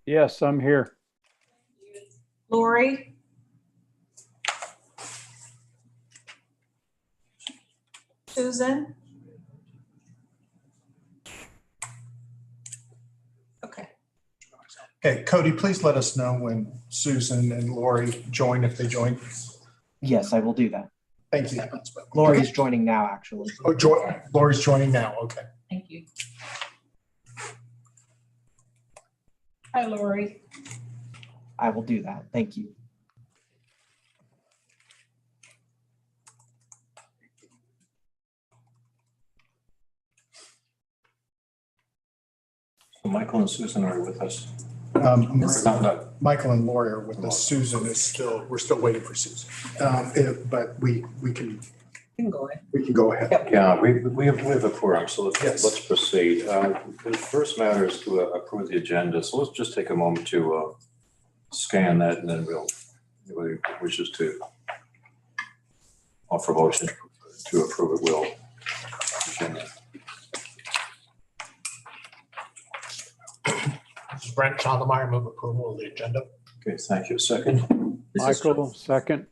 Yes, I'm here. Lori? Susan? Okay. Okay, Cody, please let us know when Susan and Lori join, if they join. Yes, I will do that. Thank you. Lori's joining now, actually. Oh, Lori's joining now. Okay. Thank you. Hi, Lori. I will do that. Thank you. Michael and Susan are with us. Michael and Lori are with us. Susan is still, we're still waiting for Susan. But we can You can go ahead. go ahead. Yeah, we have a quorum, so Yes. let's proceed. The first matter is to approve the agenda, so let's just take a moment to scan that, and then anybody wishes to offer a motion to approve it, will. This is Brent Chandlermeyer, move approval of the agenda. Okay, thank you. Second? Michael, second.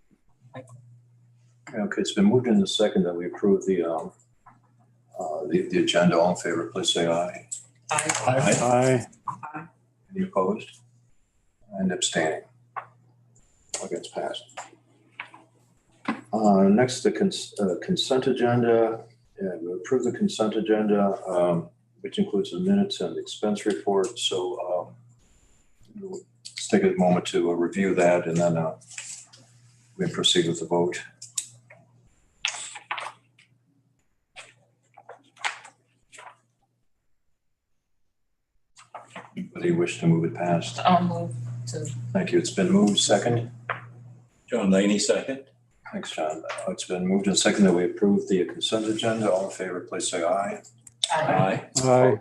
Okay, it's been moved in the second that we approve the agenda. All in favor, please say aye. Aye. Any opposed? And abstaining? Okay, it's passed. Next, the consent agenda. Yeah, we approve the consent agenda, which includes the minutes and the expense report. So let's take a moment to review that, and then we proceed with the vote. Anybody wish to move it past? I'll move to. Thank you. It's been moved. Second. John Laney, second. Thanks, John. It's been moved and second that we approve the consent agenda. All in favor, please say aye. Aye. Aye.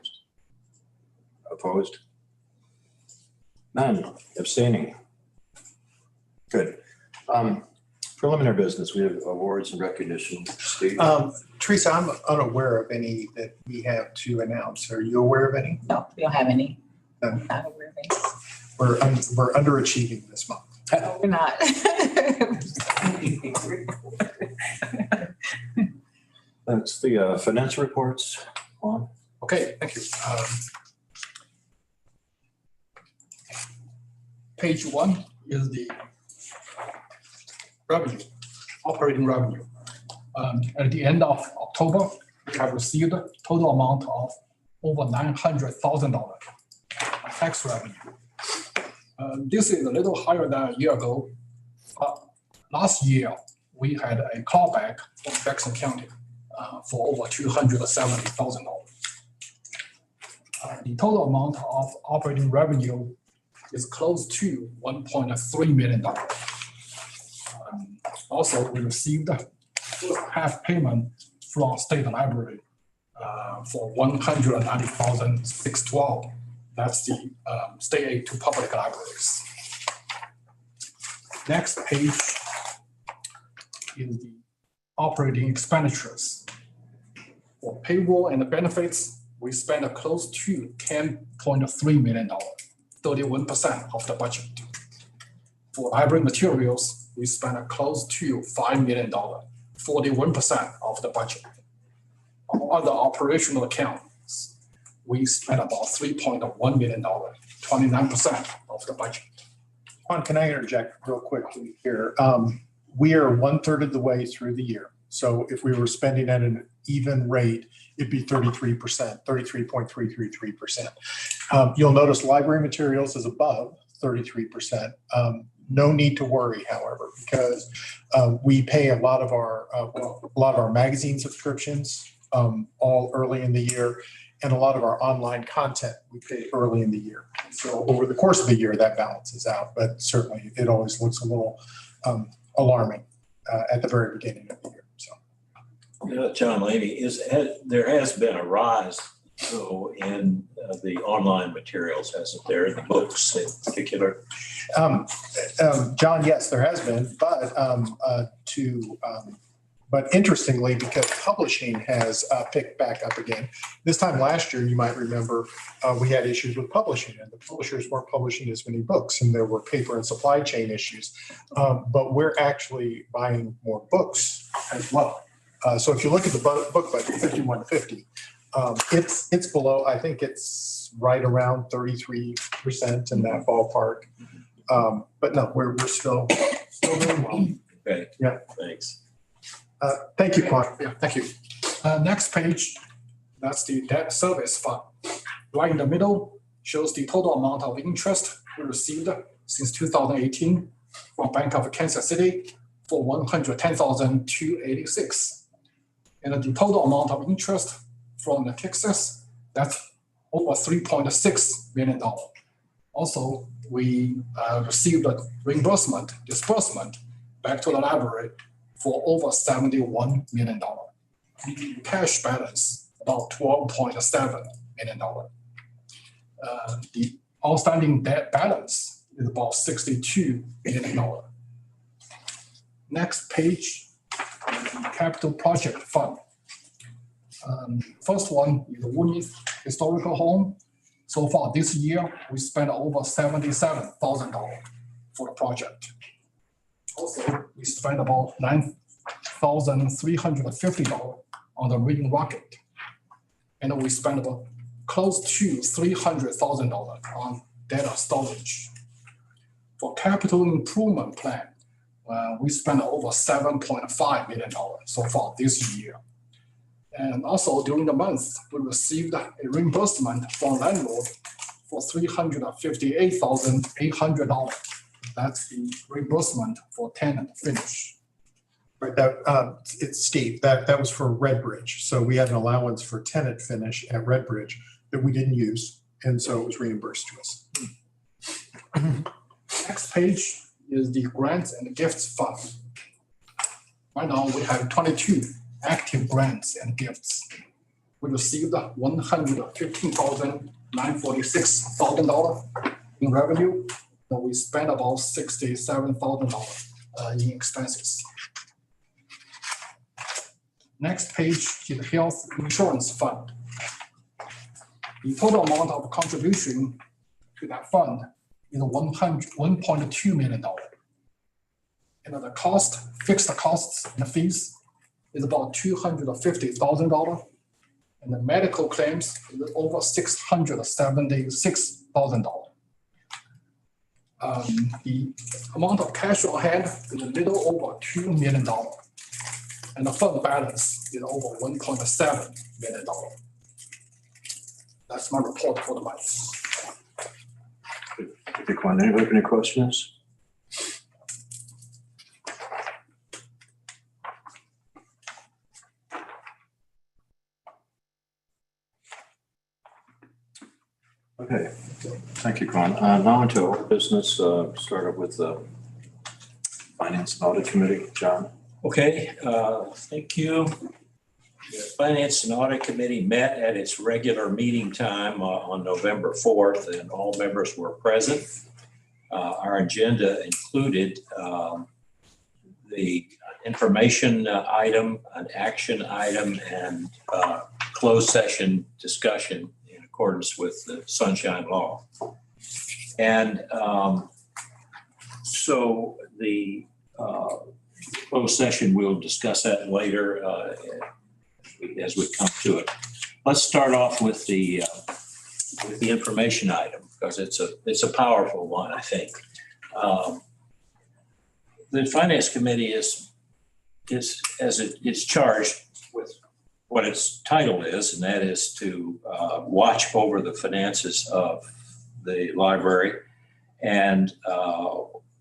Opposed? None. Abstaining? Good. Preliminary business, we have awards and recognition. Steve? Teresa, I'm unaware of any that we have to announce. Are you aware of any? No, we don't have any. No. Not aware of any. We're underachieving this month. No, we're not. That's the financial reports. Juan? Okay, thank you. Page 1 is the revenue, operating revenue. At the end of October, we have received a total amount of over $900,000 tax revenue. This is a little higher than a year ago. Last year, we had a callback from Jackson County for over $270,000. The total amount of operating revenue is close to $1.3 million. Also, we received half payment from state library for $190,612. That's the state aid to public libraries. Next page is the operating expenditures. For payroll and benefits, we spent close to $10.3 million, 31% of the budget. For library materials, we spent close to $5 million, 41% of the budget. On other operational accounts, we spent about $3.1 million, 29% of the budget. Juan, can I interject real quickly here? We are 1/3 of the way through the year. So if we were spending at an even rate, it'd be 33%, 33.333%. You'll notice library materials is above 33%. No need to worry, however, because we pay a lot of our magazine subscriptions all early in the year, and a lot of our online content we pay early in the year. So over the course of the year, that balances out, but certainly it always looks a little alarming at the very beginning of the year. So, John Laney, there has been a rise though in the online materials, hasn't there, the books in particular? John, yes, there has been, but to But interestingly, because publishing has picked back up again, this time last year, you might remember, we had issues with publishing and the publishers weren't publishing as many books and there were paper and supply chain issues. But we're actually buying more books as well. So if you look at the book budget, 5150, it's below, I think it's right around 33% in that ballpark. But no, we're still doing well. Okay. Yeah. Thanks. Thank you, Quan. Yeah, thank you. Next page, that's the debt service fund. Right in the middle shows the total amount of interest we received since 2018 from Bank of Kansas City for $110,286. And the total amount of interest from the Texas, that's over $3.6 million. Also, we received a disbursement back to the library for over $71 million. The cash balance, about $12.7 million. The outstanding debt balance is about $62 million. Next page, capital project fund. First one is the Woodney Historical Home. So far this year, we spent over $77,000 for the project. Also, we spent about $9,350 on the reading rocket. And we spent about close to $300,000 on data storage. For capital improvement plan, we spent over $7.5 million so far this year. And also during the month, we received a reimbursement from landlord for $358,800. That's the reimbursement for tenant finish. Right, that, it's Steve, that was for Redbridge. So we had an allowance for tenant finish at Redbridge that we didn't use, and so it was reimbursed to us. Next page is the grants and gifts fund. Right now, we have 22 active grants and gifts. We received $115,946 in revenue, and we spent about $67,000 in expenses. Next page is the health insurance fund. The total amount of contribution to that fund is $1.2 million. And the fixed costs and fees is about $250,000. And the medical claims is over $676,000. The amount of cash on hand is a little over $2 million. And the fund balance is over $1.7 million. That's my report for the month. Thank you, Quan. Anybody have any questions? Okay, thank you, Quan. Now into our business, started with the Finance and Audit Committee. John? Okay, thank you. The Finance and Audit Committee met at its regular meeting time on November 4th, and all members were present. Our agenda included the information item, an action item, and closed session discussion in accordance with the Sunshine Law. And so the closed session, we'll discuss that later as we come to it. Let's start off with the information item, because it's a powerful one, I think. The Finance Committee is charged with what its title is, and that is to watch over the finances of the library and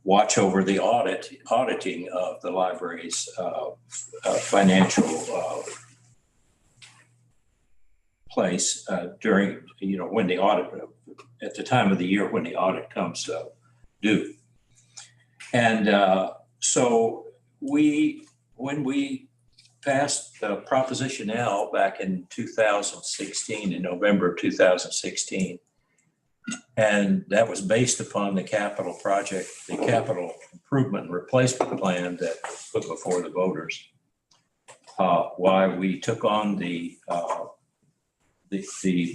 watch over the auditing of the library's financial place during, when the audit, at the time of the year when the audit comes due. And so when we passed Proposition L back in 2016, in November of 2016, and that was based upon the capital project, the capital improvement and replacement plan that was put before the voters. why we took on the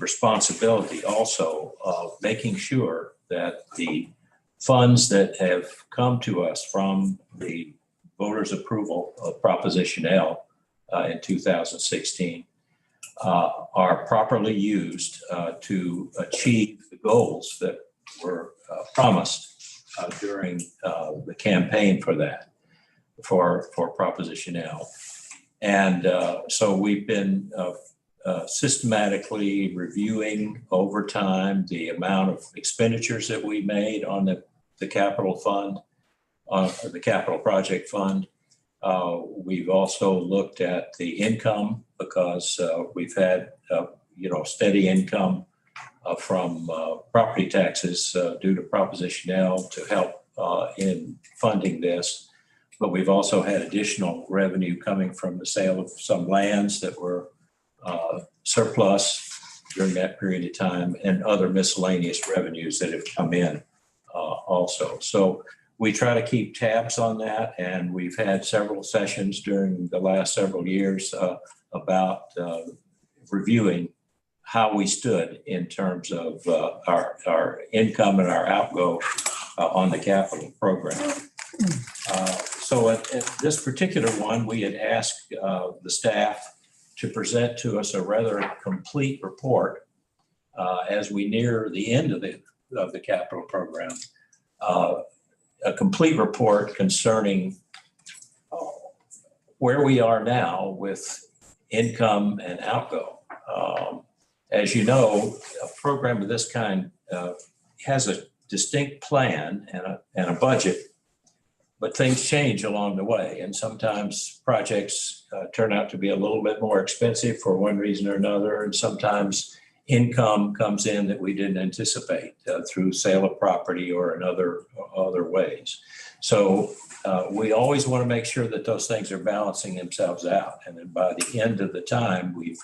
responsibility also of making sure that the funds that have come to us from the voters' approval of Proposition L in 2016 are properly used to achieve the goals that were promised during the campaign for that, for Proposition L. And so we've been systematically reviewing over time the amount of expenditures that we made on the capital fund, the capital project fund. We've also looked at the income because we've had, steady income from property taxes due to Proposition L to help in funding this. But we've also had additional revenue coming from the sale of some lands that were surplus during that period of time and other miscellaneous revenues that have come in also. So we try to keep tabs on that, and we've had several sessions during the last several years about reviewing how we stood in terms of our income and our outgo on the capital program. So at this particular one, we had asked the staff to present to us a rather complete report as we near the end of the capital program. A complete report concerning where we are now with income and outgo. As you know, a program of this kind has a distinct plan and a budget, but things change along the way. And sometimes projects turn out to be a little bit more expensive for one reason or another. And sometimes income comes in that we didn't anticipate through sale of property or in other ways. So we always want to make sure that those things are balancing themselves out. And then by the end of the time, we've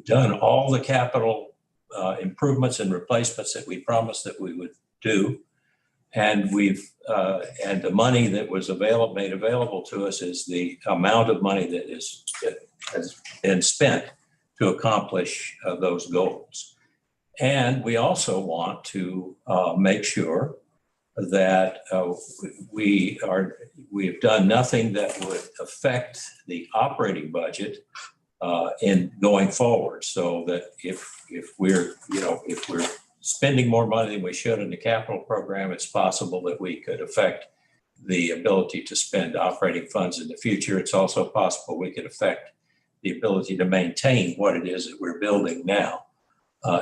done all the capital improvements and replacements that we promised that we would do. And and the money that was made available to us is the amount of money that has been spent to accomplish those goals. And we also want to make sure that we've done nothing that would affect the operating budget in going forward, so that if we're spending more money than we should in the capital program, it's possible that we could affect the ability to spend operating funds in the future. It's also possible we could affect the ability to maintain what it is that we're building now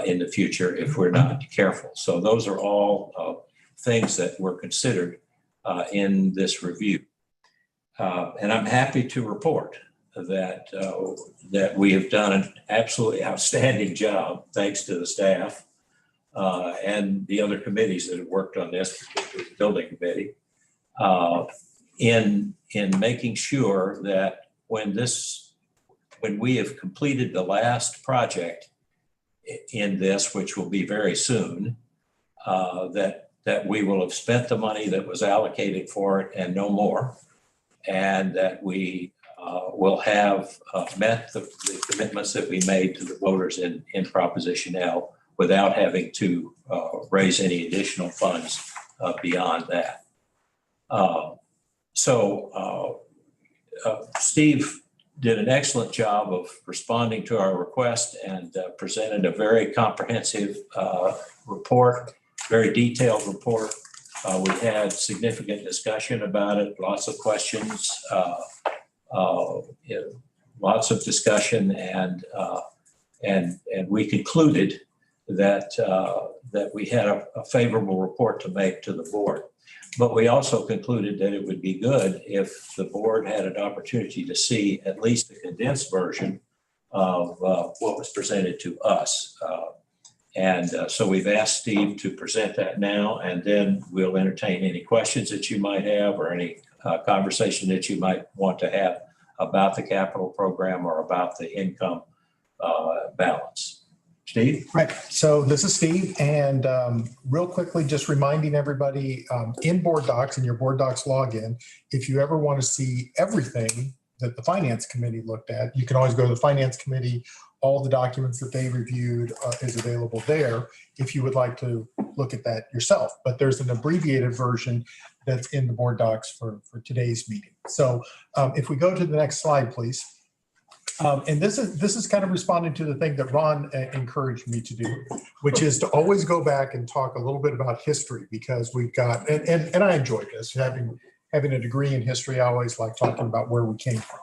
in the future if we're not careful. So those are all things that were considered in this review. And I'm happy to report that we have done an absolutely outstanding job, thanks to the staff and the other committees that have worked on this, particularly the building committee, in making sure that when we have completed the last project in this, which will be very soon, that we will have spent the money that was allocated for it and no more, and that we will have met the commitments that we made to the voters in Proposition L without having to raise any additional funds beyond that. So Steve did an excellent job of responding to our request and presented a very comprehensive report, very detailed report. We had significant discussion about it, lots of questions, lots of discussion, and we concluded that we had a favorable report to make to the board. But we also concluded that it would be good if the board had an opportunity to see at least a condensed version of what was presented to us. So we've asked Steve to present that now, and then we'll entertain any questions that you might have or any conversation that you might want to have about the capital program or about the income balance. Steve? Right. So this is Steve. And real quickly, just reminding everybody in Board Docs, in your Board Docs login, if you ever want to see everything that the finance committee looked at. You can always go to the finance committee. All the documents that they reviewed is available there if you would like to look at that yourself. But there's an abbreviated version that's in the board docs for today's meeting. So if we go to the next slide, please. And this is kind of responding to the thing that Ron encouraged me to do, which is to always go back and talk a little bit about history, because we've got, and I enjoy this, having a degree in history. I always like talking about where we came from.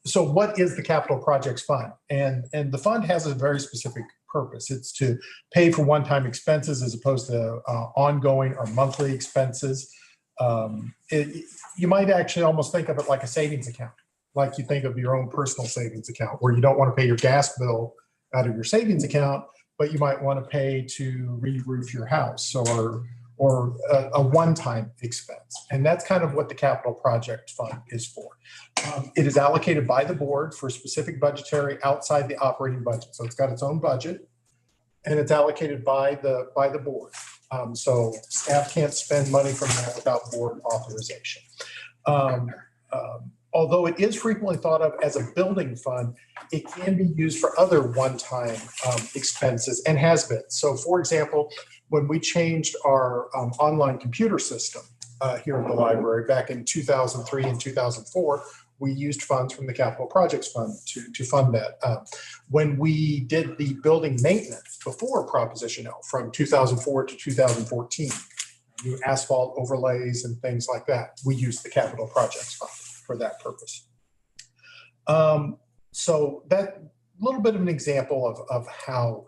So what is the Capital Projects Fund? And the fund has a very specific purpose. It's to pay for one-time expenses as opposed to ongoing or monthly expenses. You might actually almost think of it like a savings account, like you think of your own personal savings account, where you don't want to pay your gas bill out of your savings account, but you might want to pay to re-roof your house or a one-time expense. And that's kind of what the Capital Project Fund is for. It is allocated by the board for specific budgetary outside the operating budget. So it's got its own budget, and it's allocated by the board. So staff can't spend money from that without board authorization. Although it is frequently thought of as a building fund, it can be used for other one-time expenses and has been. So for example, when we changed our online computer system here at the library back in 2003 and 2004, we used funds from the Capital Projects Fund to fund that. When we did the building maintenance before Proposition L from 2004 to 2014, new asphalt overlays and things like that, we used the Capital Projects Fund for that purpose. So that little bit of an example of how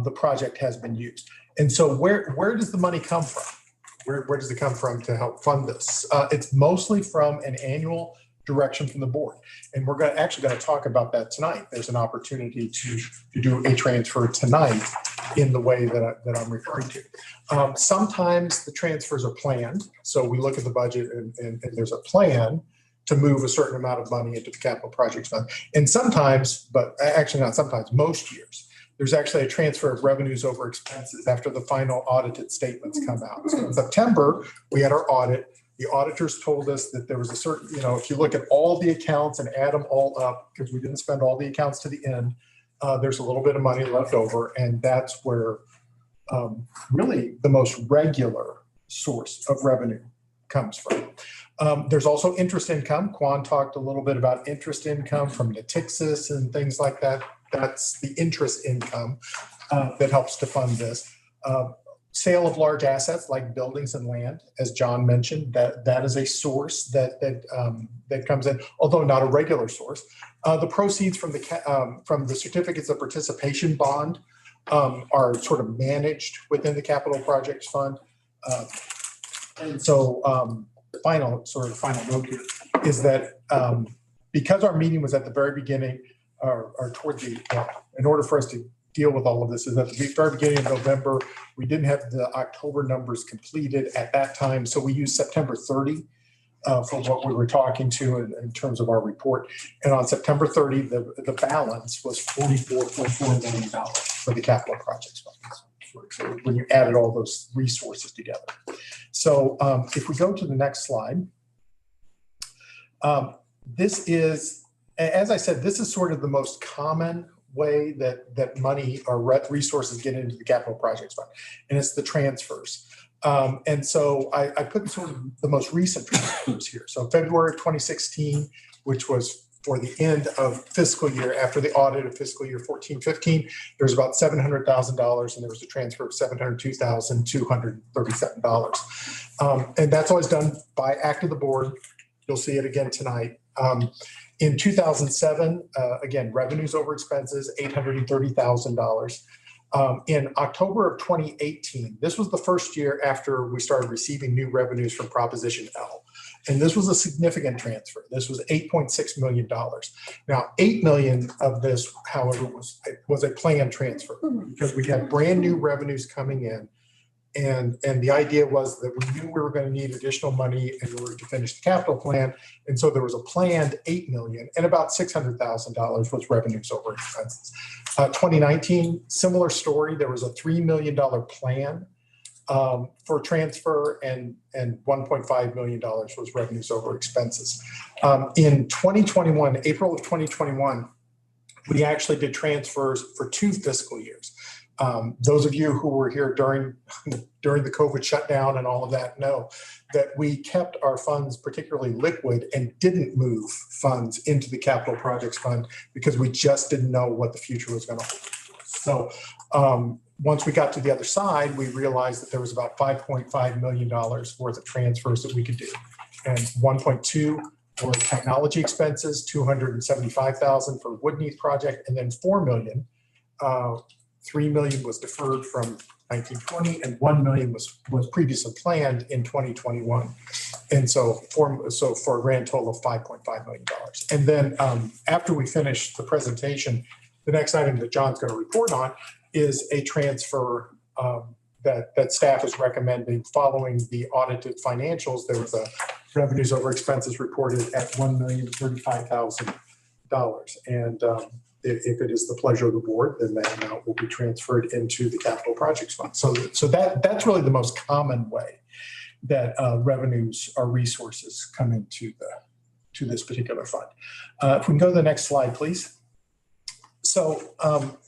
the project has been used. And so where does the money come from? Where does it come from to help fund this? It's mostly from an annual direction from the board. And we're actually going to talk about that tonight. There's an opportunity to do a transfer tonight in the way that I'm referring to. Sometimes the transfers are planned. So we look at the budget and there's a plan to move a certain amount of money into the Capital Projects Fund. And sometimes, but actually not sometimes, most years, there's actually a transfer of revenues over expenses after the final audited statements come out. So in September, we had our audit. The auditors told us that there was a certain, if you look at all the accounts and add them all up, because we didn't spend all the accounts to the end, there's a little bit of money left over. And that's where really the most regular source of revenue comes from. There's also interest income. Quan talked a little bit about interest income from Natixis and things like that. That's the interest income that helps to fund this. Sale of large assets like buildings and land, as John mentioned, that is a source that comes in, although not a regular source. The proceeds from the certificates of participation bond are sort of managed within the Capital Projects Fund. And so the final note here is that because our meeting was at the very beginning or toward the, in order for us to deal with all of this, is at the very beginning of November, we didn't have the October numbers completed at that time. So we used September 30 for what we were talking to in terms of our report. And on September 30, the balance was $44.4 million for the Capital Projects Fund. So when you added all those resources together. So if we go to the next slide, this is, as I said, this is sort of the most common way that money or resources get into the Capital Projects Fund, and it's the transfers. And so I put sort of the most recent transfers here. So February of 2016, which was for the end of fiscal year, after the audit of fiscal year 14-15, there was about $700,000, and there was a transfer of $702,237. And that's always done by act of the board. You'll see it again tonight. In 2007, again, revenues over expenses, $830,000. In October of 2018, this was the first year after we started receiving new revenues from Proposition L. And this was a significant transfer. This was $8.6 million. Now, $8 million of this, however, was a planned transfer because we had brand new revenues coming in. And the idea was that we knew we were going to need additional money in order to finish the capital plan. And so there was a planned $8 million, and about $600,000 was revenues over expenses. 2019, similar story. There was a $3 million plan for transfer, and $1.5 million was revenues over expenses. In 2021, April of 2021, we actually did transfers for 2 fiscal years. Those of you who were here during the COVID shutdown and all of that know that we kept our funds particularly liquid and didn't move funds into the capital projects fund because we just didn't know what the future was going to hold. So once we got to the other side, we realized that there was about $5.5 million worth of transfers that we could do. And 1.2 were technology expenses, $275,000 for Woodneath project, and then $4 million. $3 million was deferred from 1920, and $1 million was previously planned in 2021. And so for a grand total of $5.5 million. And then after we finish the presentation, the next item that John's going to report on is a transfer that staff is recommending following the audited financials. There was a revenues over expenses reported at $1,035,000. And if it is the pleasure of the board, then that amount will be transferred into the capital projects fund. So that's really the most common way that revenues or resources come into this particular fund. If we can go to the next slide, please. So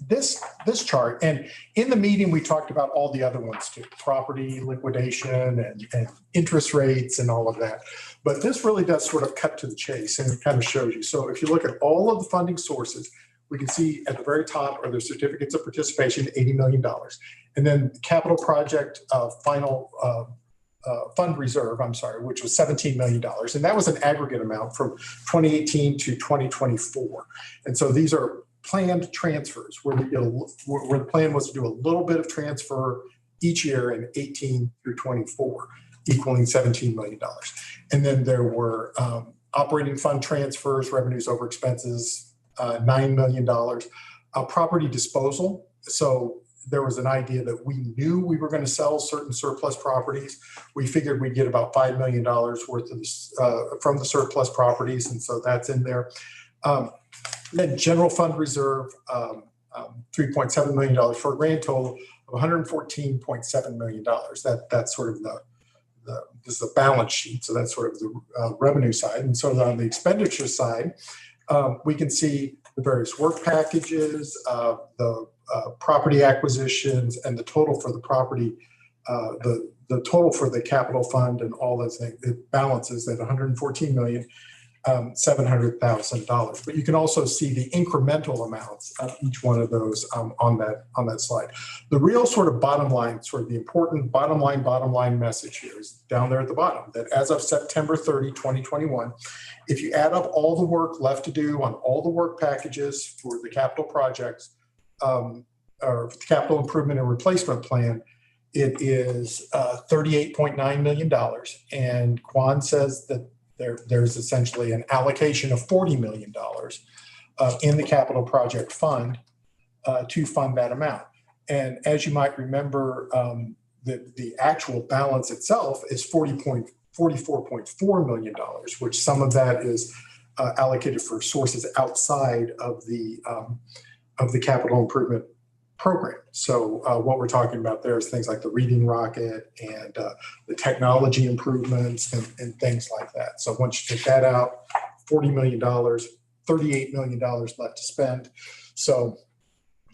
this chart, and in the meeting, we talked about all the other ones too, property liquidation and interest rates and all of that. But this really does sort of cut to the chase, and it kind of shows you. So if you look at all of the funding sources, we can see at the very top are the certificates of participation, $80 million. And then capital project final fund reserve, which was $17 million. And that was an aggregate amount from 2018 to 2024. And so these are planned transfers where where the plan was to do a little bit of transfer each year in 18 through 24, equaling $17 million. And then there were operating fund transfers, revenues over expenses, $9 million. Property disposal. So there was an idea that we knew we were going to sell certain surplus properties. We figured we'd get about $5 million worth of from the surplus properties. And so that's in there. Then general fund reserve, $3.7 million for a grand total of $114.7 million. That's sort of this is the balance sheet. So that's sort of the revenue side. And so on the expenditure side, we can see the various work packages, the property acquisitions, and the total for the property, the total for the capital fund and all those things. It balances at $114,700,000. But you can also see the incremental amounts of each one of those on that slide. The real sort of bottom line, sort of the important bottom line message here is down there at the bottom, that as of September 30, 2021, if you add up all the work left to do on all the work packages for the capital projects or the capital improvement and replacement plan, it is $38.9 million. And Quan says that there's essentially an allocation of $40 million in the capital project fund to fund that amount. And as you might remember, the actual balance itself is $44.4 million, which some of that is allocated for sources outside of the capital improvement program. So what we're talking about there is things like the reading rocket and the technology improvements and things like that. So once you take that out, $40 million, $38 million left to spend. So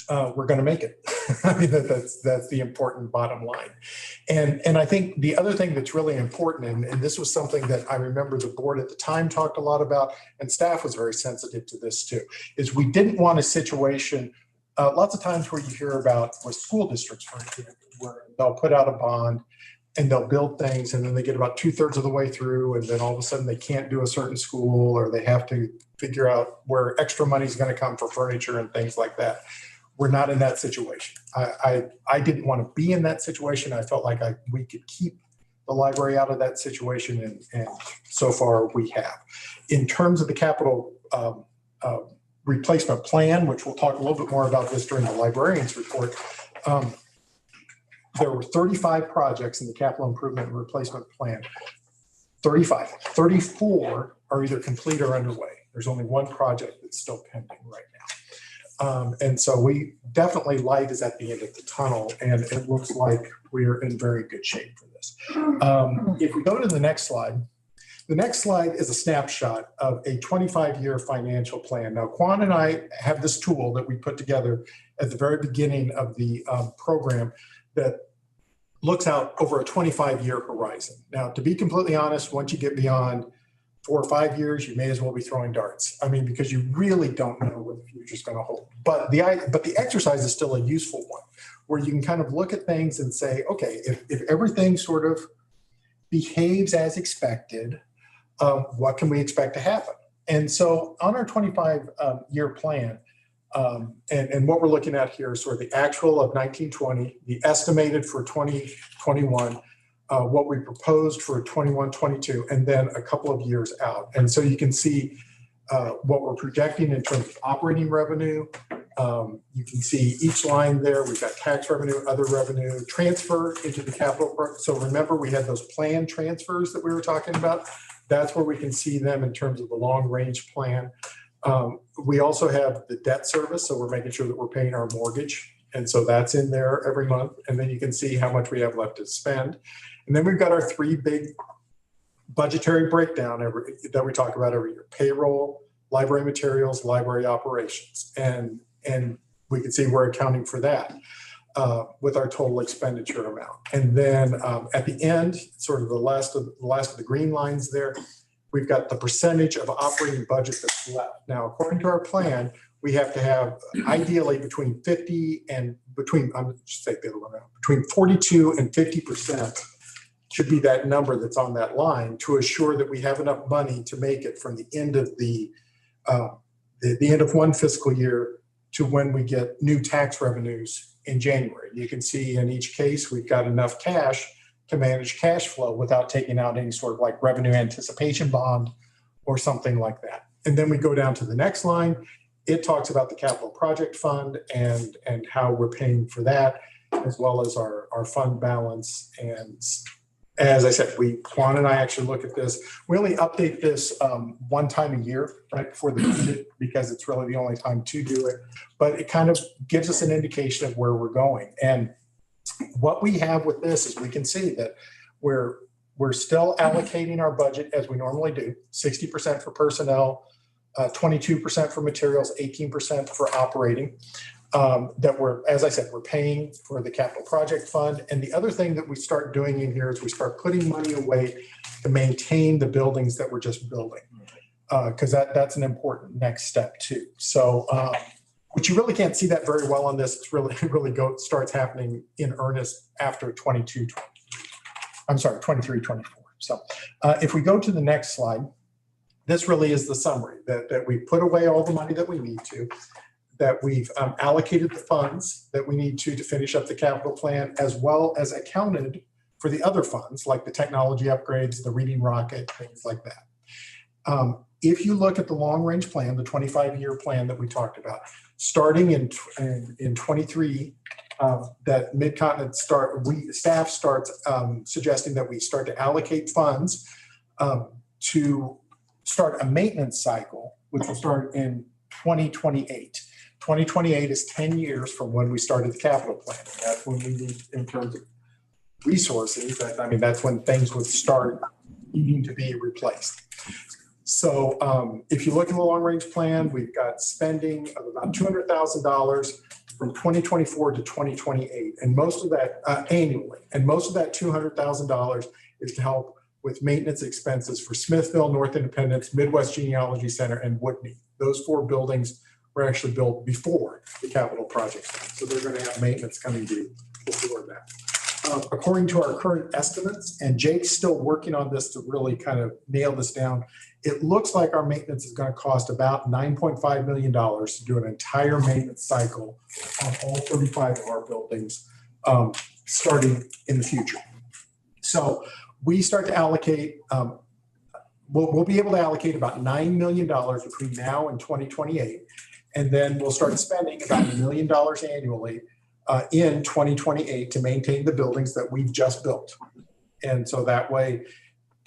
we're going to make it. I mean, that's the important bottom line. And I think the other thing that's really important, and this was something that I remember the board at the time talked a lot about, and staff was very sensitive to this too, is we didn't want a situation lots of times where you hear about with school districts, for example, where they'll put out a bond and they'll build things and then they get about 2/3 of the way through and then all of a sudden they can't do a certain school or they have to figure out where extra money is going to come for furniture and things like that. We're not in that situation. I didn't want to be in that situation. I felt like we could keep the library out of that situation, and so far we have. In terms of the capital replacement plan, which we'll talk a little bit more about this during the librarian's report, there were 35 projects in the capital improvement and replacement plan. 34 are either complete or underway. There's only one project that's still pending right And so we definitely light is at the end of the tunnel, and it looks like we're in very good shape for this. If we go to the next slide is a snapshot of a 25-year financial plan. Now, Quan and I have this tool that we put together at the very beginning of the program that looks out over a 25-year horizon. Now, to be completely honest, once you get beyond 4 or 5 years, you may as well be throwing darts. I mean, because you really don't know what the future is going to hold. But the exercise is still a useful one, where you can kind of look at things and say, okay, if everything sort of behaves as expected, what can we expect to happen? And so on our 25-year plan, and what we're looking at here is sort of the actual of 1920, the estimated for 2021, what we proposed for 21-22, and then a couple of years out. And so you can see what we're projecting in terms of operating revenue. You can see each line there. We've got tax revenue, other revenue, transfer into the capital. So remember, we had those planned transfers that we were talking about. That's where we can see them in terms of the long range plan. We also have the debt service, so we're making sure that we're paying our mortgage. And so that's in there every month. And then you can see how much we have left to spend. And then we've got our 3 big budgetary breakdown that we talk about every year: payroll, library materials, library operations. And we can see we're accounting for that with our total expenditure amount. And then at the end, sort of the last of the green lines there, we've got the percentage of operating budget that's left. Now, according to our plan, we have to have ideally between 42 and 50% should be that number that's on that line, to assure that we have enough money to make it from the end of the end of one fiscal year to when we get new tax revenues in January. You can see in each case, we've got enough cash to manage cash flow without taking out any sort of like revenue anticipation bond or something like that. And then we go down to the next line. It talks about the capital project fund and how we're paying for that, as well as our fund balance. And as I said, Quan and I actually look at this. We only update this one time a year, right before the budget, because it's really the only time to do it. But it kind of gives us an indication of where we're going. And what we have with this is we can see that we're still allocating our budget as we normally do: 60% for personnel, 22% for materials, 18% for operating. That we're, as I said, we're paying for the capital project fund. And the other thing that we start doing in here is we start putting money away to maintain the buildings that we're just building, because that's an important next step too. So, which you really can't see that very well on this. It's really starts happening in earnest after 23, 24. So if we go to the next slide, this really is the summary that we put away all the money that we need to, that we've allocated the funds that we need to finish up the capital plan, as well as accounted for the other funds like the technology upgrades, the reading rocket, things like that. If you look at the long range plan, the 25-year plan that we talked about, starting in 23, that Mid-Continent staff starts suggesting that we start to allocate funds to start a maintenance cycle, which will start in 2028. 2028 is 10 years from when we started the capital plan. And that's when we need, in terms of resources, that's when things would start needing to be replaced. So if you look at the long range plan, we've got spending of about $200,000 from 2024 to 2028, and most of that annually. And most of that $200,000 is to help with maintenance expenses for Smithville, North Independence, Midwest Genealogy Center, and Whitney. Those 4 buildings were actually built before the capital project. So they're going to have maintenance coming due before that. According to our current estimates, and Jake's still working on this to really kind of nail this down, it looks like our maintenance is going to cost about $9.5 million to do an entire maintenance cycle on all 35 of our buildings starting in the future. So we start to allocate, we'll be able to allocate about $9 million between now and 2028. And then we'll start spending about $1 million annually in 2028 to maintain the buildings that we've just built. And so that way,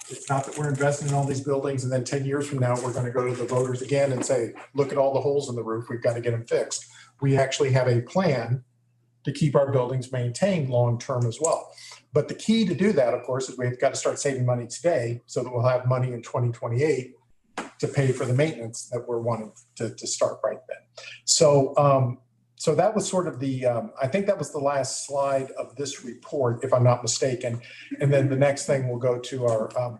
it's not that we're investing in all these buildings and then 10 years from now, we're going to go to the voters again and say, look at all the holes in the roof, we've got to get them fixed. we actually have a plan to keep our buildings maintained long-term as well. But the key to do that, of course, is we've got to start saving money today so that we'll have money in 2028 to pay for the maintenance that we're wanting to start right then. So, so that was sort of the, I think that was the last slide of this report, if I'm not mistaken. And then the next thing will go to our,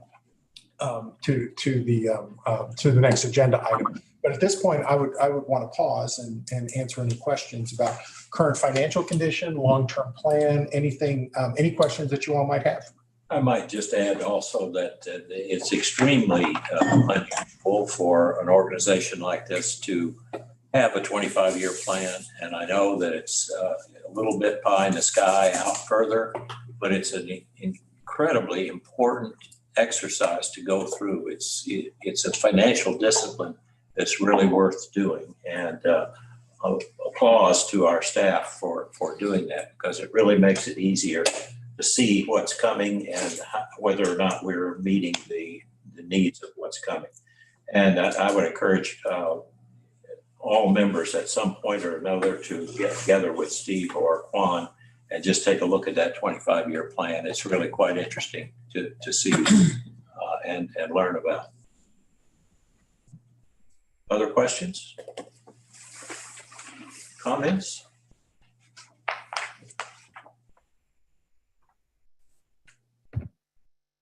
to the next agenda item. But at this point, I would want to pause and answer any questions about current financial condition, long-term plan, anything, any questions that you all might have. I might just add also that it's extremely unusual for an organization like this to have a 25-year plan. And I know that it's a little bit pie in the sky out further, but it's an incredibly important exercise to go through. It's a financial discipline that's really worth doing. And applause to our staff for doing that, because it really makes it easier to see what's coming and whether or not we're meeting the needs of what's coming. And I would encourage all members at some point or another to get together with Steve or Quan and just take a look at that 25-year plan. It's really quite interesting to see and learn about. Other questions? Comments?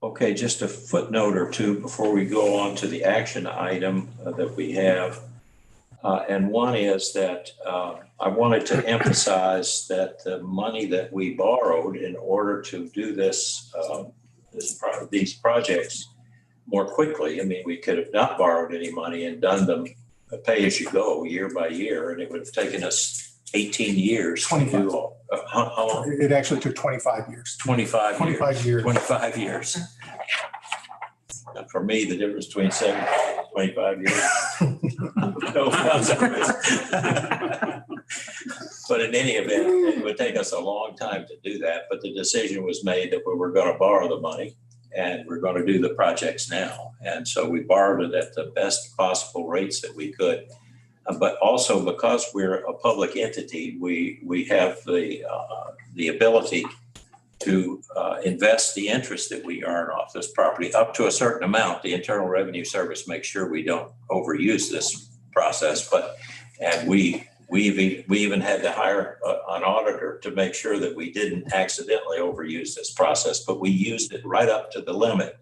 Okay, just a footnote or two before we go on to the action item that we have. And one is that I wanted to emphasize that the money that we borrowed in order to do these projects more quickly. I mean, we could have not borrowed any money and done them pay as you go year by year, and it would have taken us 18 years to do all. How long? It actually took 25 years. 25 years. 25 years. And for me, the difference between 7 and 25 years. No offense. But in any event, it would take us a long time to do that. But the decision was made that we were going to borrow the money and we're going to do the projects now. And so we borrowed it at the best possible rates that we could. But also because we're a public entity, we have the ability to invest the interest that we earn off this property up to a certain amount. The Internal Revenue Service makes sure we don't overuse this process, and we even had to hire an auditor to make sure that we didn't accidentally overuse this process, but we used it right up to the limit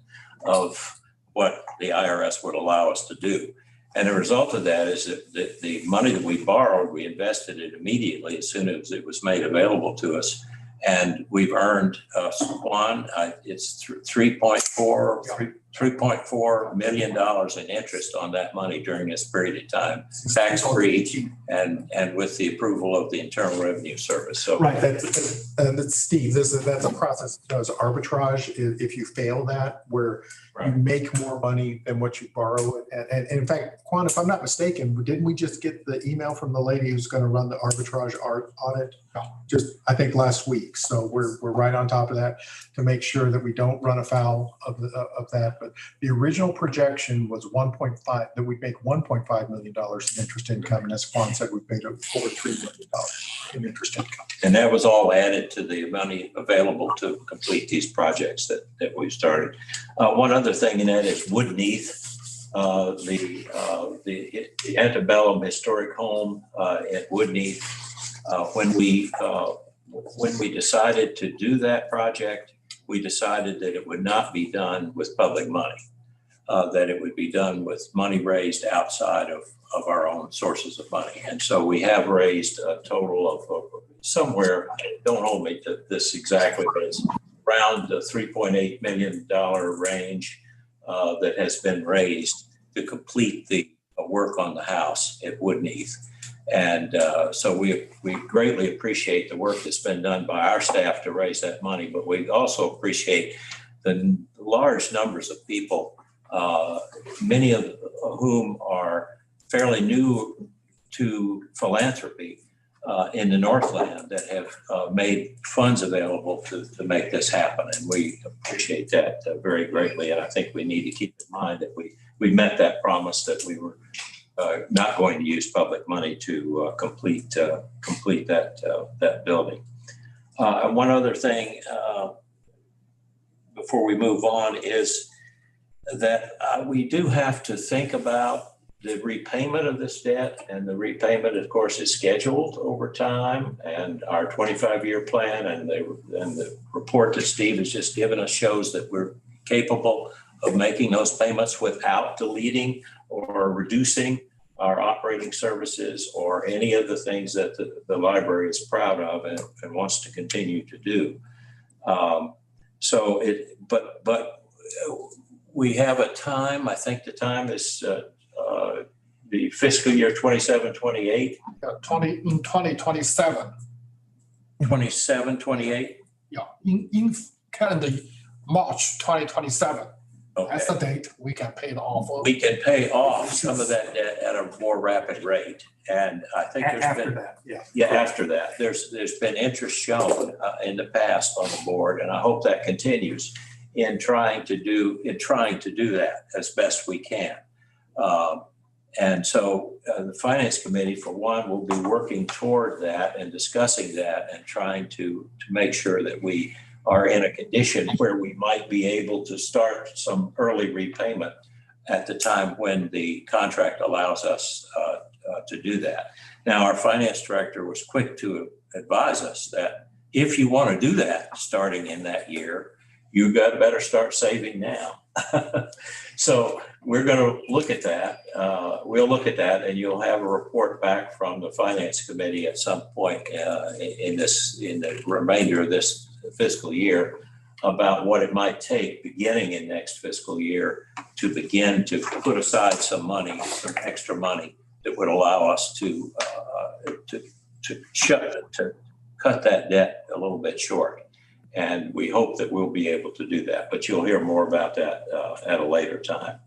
of what the IRS would allow us to do. And the result of that is that the money that we borrowed, we invested it immediately as soon as it was made available to us. And we've earned, it's $3.4 million in interest on that money during this period of time, tax-free and with the approval of the Internal Revenue Service. So right, that's Steve. That's a process known as arbitrage. If you fail that, where you make more money than what you borrow, and in fact, Quan, if I'm not mistaken, didn't we just get the email from the lady who's going to run the arbitrage audit? Just I think last week. So we're right on top of that to make sure that we don't run afoul of that. But the original projection was 1.5, that we'd make $1.5 million in interest income. And as Quan said, we've made over $3 million in interest income. And that was all added to the money available to complete these projects that we've started. One other thing in that is Woodneath, the antebellum historic home at Woodneath. When we decided to do that project, we decided that it would not be done with public money, that it would be done with money raised outside of our own sources of money. And so we have raised a total of somewhere, don't hold me to this exactly, but it's around the $3.8 million range that has been raised to complete the work on the house at Woodneath. And so we greatly appreciate the work that's been done by our staff to raise that money, but we also appreciate the large numbers of people, many of whom are fairly new to philanthropy in the Northland, that have made funds available to make this happen. And we appreciate that very greatly. And I think we need to keep in mind that we met that promise that we were not going to use public money to complete that building. And one other thing before we move on is that we do have to think about the repayment of this debt, and the repayment, of course, is scheduled over time, and our 25-year plan and the report that Steve has just given us shows that we're capable of making those payments without deleting or reducing our operating services or any of the things that the library is proud of and wants to continue to do. But we have a time, I think the time is the fiscal year 27, 28. In 2027. 27, 28? Yeah, in calendar March 2027. Okay. That's the date we can pay it off. We can pay off some of that debt at a more rapid rate. And I think there's been, after that, there's been interest shown in the past on the board, and I hope that continues in trying to do that as best we can. And so the Finance Committee, for one, will be working toward that and discussing that and trying to make sure that we are in a condition where we might be able to start some early repayment at the time when the contract allows us to do that. Now, our finance director was quick to advise us that if you want to do that starting in that year, you got better start saving now. So we're going to look at that. We'll look at that, and you'll have a report back from the Finance Committee at some point in the remainder of this fiscal year about what it might take beginning in next fiscal year to begin to put aside some money, some extra money that would allow us to cut that debt a little bit short. And we hope that we'll be able to do that, but you'll hear more about that at a later time.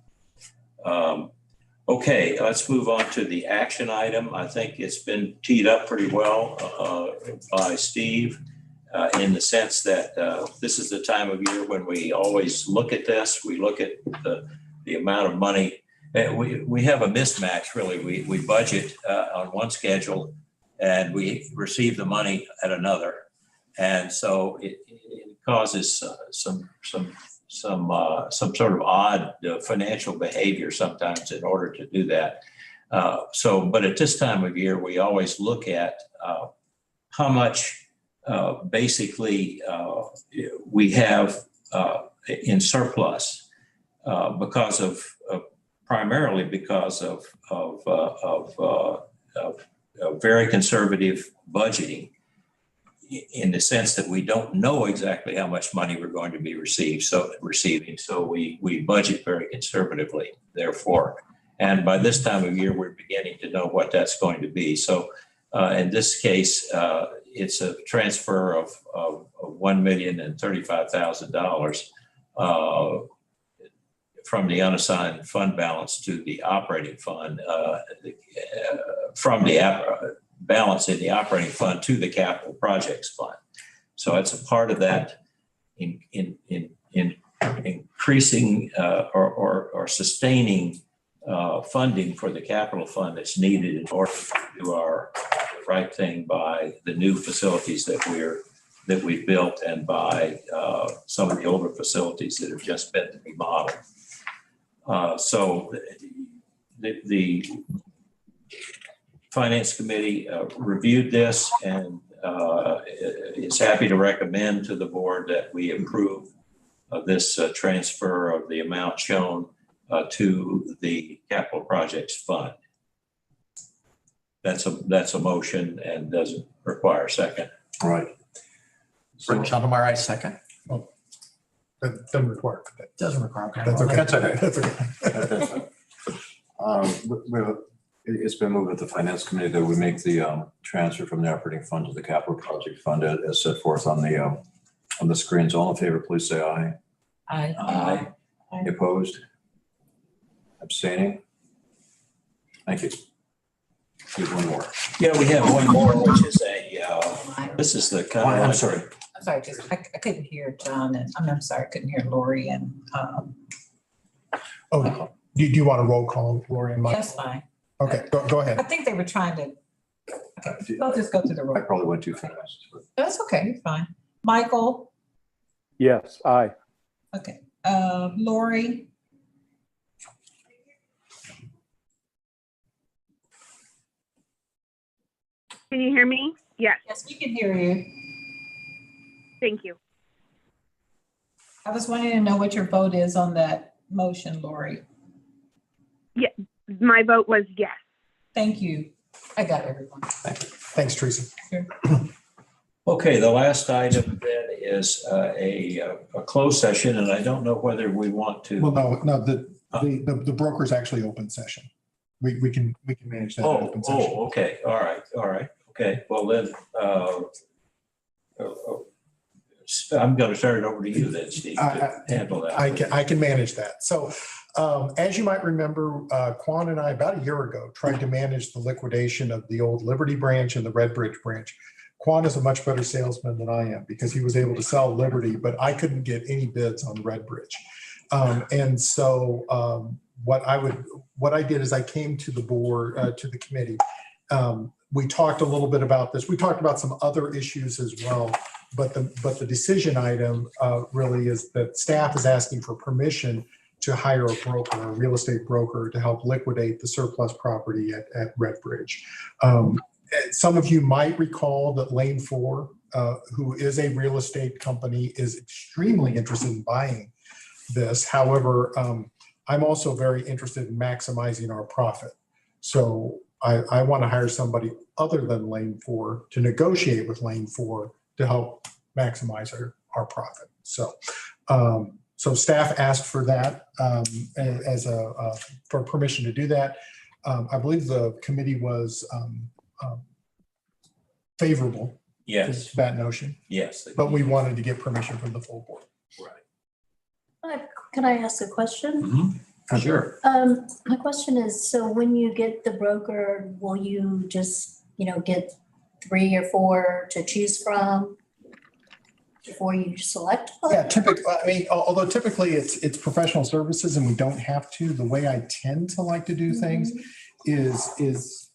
Okay, let's move on to the action item. I think it's been teed up pretty well by Steve in the sense that this is the time of year when we always look at this. We look at the amount of money. We have a mismatch, really. We budget on one schedule and we receive the money at another. And so it causes some sort of odd financial behavior sometimes in order to do that. But at this time of year, we always look at how much basically we have in surplus primarily because of very conservative budgeting, in the sense that we don't know exactly how much money we're going to be receiving. So we budget very conservatively, therefore. And by this time of year, we're beginning to know what that's going to be. So in this case, it's a transfer of $1,035,000 from the unassigned fund balance to the operating fund, from the balance in the operating fund to the capital projects fund. So it's a part of that in increasing or sustaining funding for the capital fund that's needed in order to do our right thing by the new facilities that we've built and by some of the older facilities that have just been remodeled. So the Finance Committee reviewed this and is happy to recommend to the board that we approve of this transfer of the amount shown to the capital projects fund. That's a motion and doesn't require a second. All right. Rick Chandler, I second. That doesn't require. Doesn't require. Okay. That's okay. That's okay. That's okay. It's been moved with the Finance Committee that we make the transfer from the operating fund to the capital project fund as set forth on the screens. All in favor, please say aye. Aye. Any opposed? Abstaining? Thank you. Here's one more. Yeah, we have one more, which is this is the kind of. I'm sorry. I'm sorry, just I couldn't hear John and I'm sorry, I couldn't hear Lori and Oh, do you want a roll call, Lori and Mike? that's fine. Okay, go I ahead. think they were trying to, okay, we'll just go to the I roll. probably went too fast. but- That's okay, you're fine. Michael, Yes, aye. okay, Lori, Can you hear me? Yes, yes, we can hear you. thank you. I was wanting to know what your vote is on that motion, Lori. My vote was yes. Thank you. I got everyone. Thanks, Teresa. Okay, the last item then is a closed session, and I don't know whether we want Well, to. no, the broker's actually open session. We can manage that in Oh, open session. okay, all right, okay. Well, then, I'm going to turn it over to you then, Steve, to handle that. I can manage that. So as you might remember, Quan and I, about a year ago, tried to manage the liquidation of the old Liberty branch and the Red Bridge branch. Quan is a much better salesman than I am because he was able to sell Liberty, but I couldn't get any bids on Red Bridge. And so what I did is I came to the board, to the committee. We talked a little bit about this. We talked about some other issues as well. But the decision item really is that staff is asking for permission to hire a broker, a real estate broker, to help liquidate the surplus property at Red Bridge. Some of you might recall that Lane 4, who is a real estate company, is extremely interested in buying this. However, I'm also very interested in maximizing our profit. So I want to hire somebody other than Lane 4 to negotiate with Lane 4 to help maximize our profit. So staff asked for that for permission to do that. I believe the committee was favorable Yes, to that notion, yes. but we wanted to get permission from the full board. Right. Can I ask a question? Mm-hmm. Sure. My question is, so when you get the broker, will you just, get 3 or 4 to choose from before you select one? Yeah, typically, I mean, although typically it's professional services and we don't have to, the way I tend to like to do things is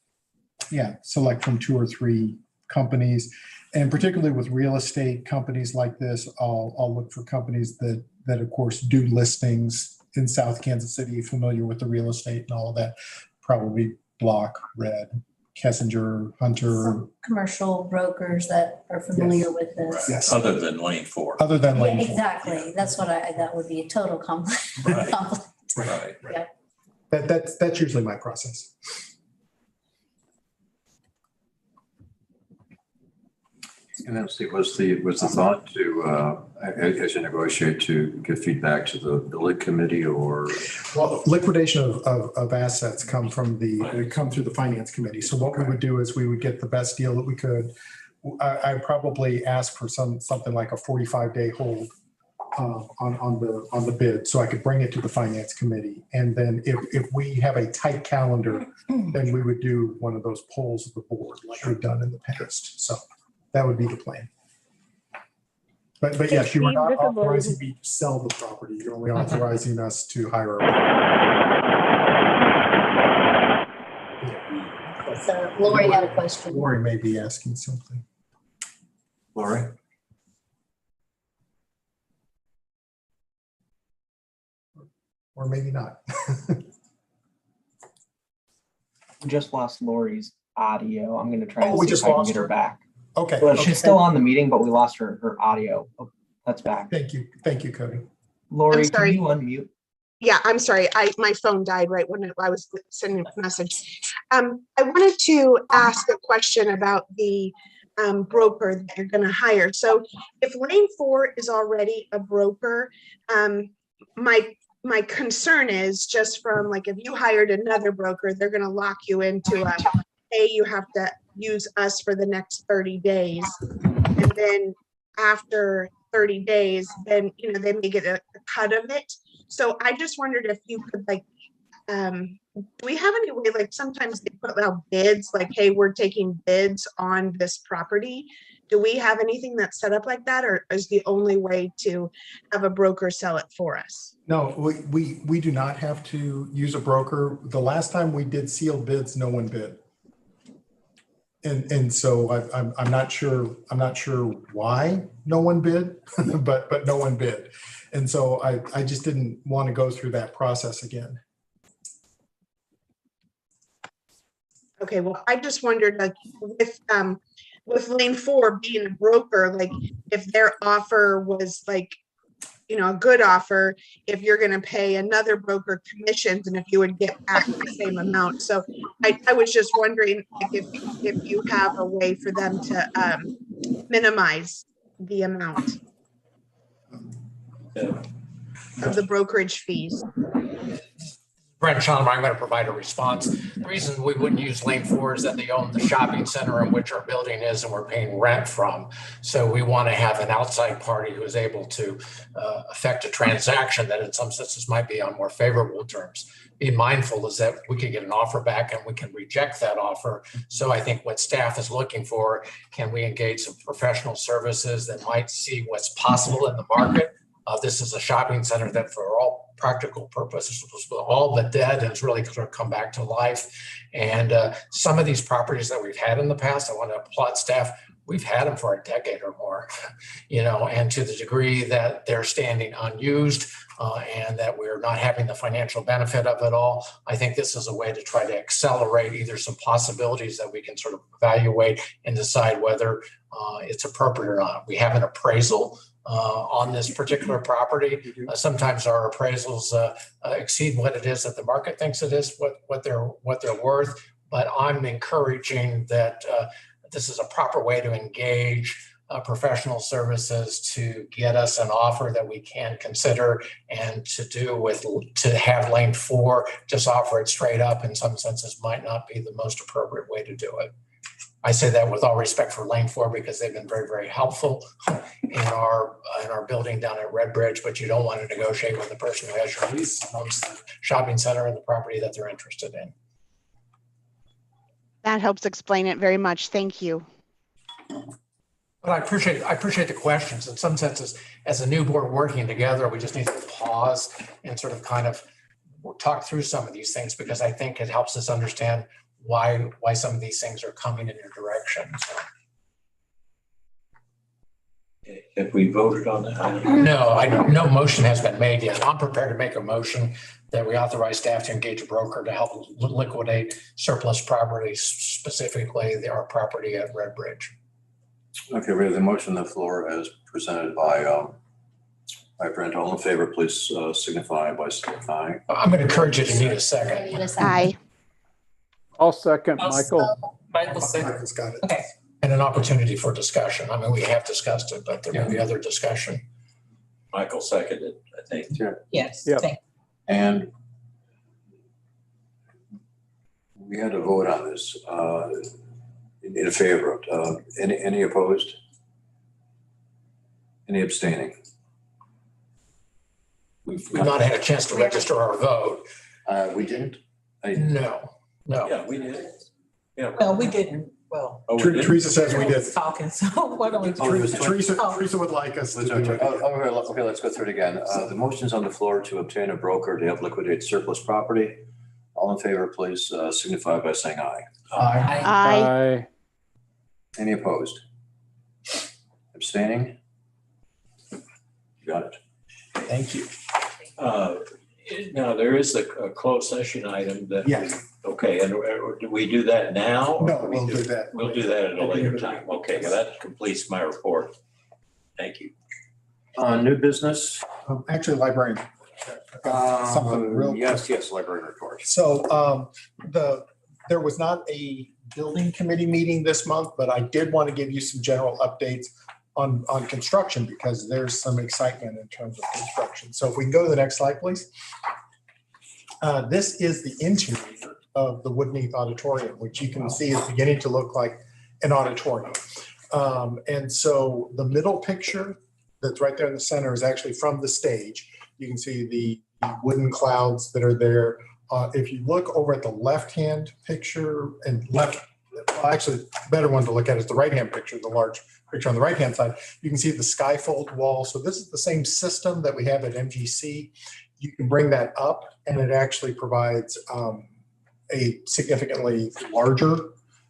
select from 2 or 3 companies. And particularly with real estate companies like this, I'll look for companies that of course do listings in South Kansas City, familiar with the real estate and all of that. Probably Block, Red, Kessinger, Hunter. Some commercial brokers that are familiar with this. Yes. Other than Lane 4. Other than Yeah, Lane 4. exactly. That's what that would be a total conflict. Right. conflict. Right. Yeah. That's usually my process. And then Steve, was the thought to, as you negotiate, to get feedback to the building committee or? Well, liquidation of assets come through the finance committee. So what we would do is we would get the best deal that we could. I probably ask for something like a 45-day hold on the bid, so I could bring it to the finance committee. And then if we have a tight calendar, then we would do one of those polls of the board like we've done in the past. So that would be the plan. But yes, you are not authorizing me to sell the property. You're only authorizing us to hire a. So Lori had a question. Lori may be asking something. Lori? Or maybe not. We just lost Lori's audio. I'm going to try Oh, and we see just if I can lost get her her? back. Okay. Well, okay. she's still on the meeting, but we lost her audio. Oh, that's back. Thank you, Cody. Lori, I'm can sorry. you unmute? Yeah, I'm sorry. My phone died right when I was sending a message. I wanted to ask a question about the broker that you're going to hire. So if Lane 4 is already a broker, my concern is just from like, if you hired another broker, they're going to lock you into you have to use us for the next 30 days. And then after 30 days, then, they may get a cut of it. So I just wondered if you could do we have any way, sometimes they put out bids, hey, we're taking bids on this property. Do we have anything that's set up like that, or is the only way to have a broker sell it for us? No, we do not have to use a broker. The last time we did sealed bids, no one bid. And so I'm not sure why no one bid, but no one bid. And so I just didn't want to go through that process again. Okay, well, I just wondered, like, with Lane 4 being a broker, like, if their offer was like, you know, a good offer, if you're gonna pay another broker commissions and if you would get back the same amount. So I was just wondering, like, if you have a way for them to minimize the amount of the brokerage fees. Brent Schoenmeyer, I'm going to provide a response. The reason we wouldn't use Lane 4 is that they own the shopping center in which our building is and we're paying rent from. So we want to have an outside party who is able to affect a transaction that in some senses might be on more favorable terms. Be mindful is that we can get an offer back and we can reject that offer. So I think what staff is looking for, can we engage some professional services that might see what's possible in the market? This is a shopping center that for all practical purposes was all but dead and it's really sort of come back to life. And some of these properties that we've had in the past, I want to applaud staff. We've had them for a decade or more, you know, and to the degree that they're standing unused and that we're not having the financial benefit of it all, I think this is a way to try to accelerate either some possibilities that we can sort of evaluate and decide whether it's appropriate or not. We have an appraisal on this particular property. Sometimes our appraisals exceed what it is that the market thinks it is, what they're worth. But I'm encouraging that this is a proper way to engage professional services to get us an offer that we can consider, and to have Lane 4 just offer it straight up in some senses might not be the most appropriate way to do it. I say that with all respect for Lane 4 because they've been very, very helpful in our building down at Red Bridge, but you don't want to negotiate with the person who has your lease, owns the shopping center and the property that they're interested in. That helps explain it very much. Thank you. But I appreciate the questions. In some senses, as a new board working together, we just need to pause and sort of kind of talk through some of these things because I think it helps us understand why some of these things are coming in your direction. So. Have we voted on that? No motion has been made yet. I'm prepared to make a motion that we authorize staff to engage a broker to help liquidate surplus properties, specifically our property at Red Bridge. Okay, we have the motion on the floor as presented by Brent. All in favor, please signify by saying aye. I'm going to encourage you to need a second. Aye. I'll second, Michael. Michael's got it. Okay. And an opportunity for discussion. I mean, we have discussed it, but there may be other discussion. Michael seconded, I think. Yes. Yep. Thank And we had to vote on this in favor of any opposed? Any abstaining? We've not had a chance to register our vote. We didn't? No. Yeah, we did. Yeah. Well, we didn't. Well, Oh, we did? Teresa says we did. talking, so what are we? Oh, it was Teresa would like us to do it. Okay, let's go through it again. The motion's on the floor to obtain a broker to help liquidate surplus property. All in favor, please signify by saying aye. Aye. Aye. Any opposed? Abstaining? Got it. Thank you. Now, there is a closed session item that. Yes. Okay, and do we do that now? or No, we'll do that. We'll do that at a later time. Okay, well, that completes my report. Thank you. New business? Actually, librarian. Something real quick. Yes, library report. So there was not a building committee meeting this month, but I did want to give you some general updates on construction because there's some excitement in terms of construction. So if we can go to the next slide, please. This is the interior of the Woodneath Auditorium, which you can see is beginning to look like an auditorium. And so the middle picture that's right there in the center is actually from the stage. You can see the wooden clouds that are there. If you look over at the left-hand picture and well, actually, better one to look at is the right-hand picture, the large picture on the right-hand side. You can see the skyfold wall. So this is the same system that we have at MGC. You can bring that up and it actually provides a significantly larger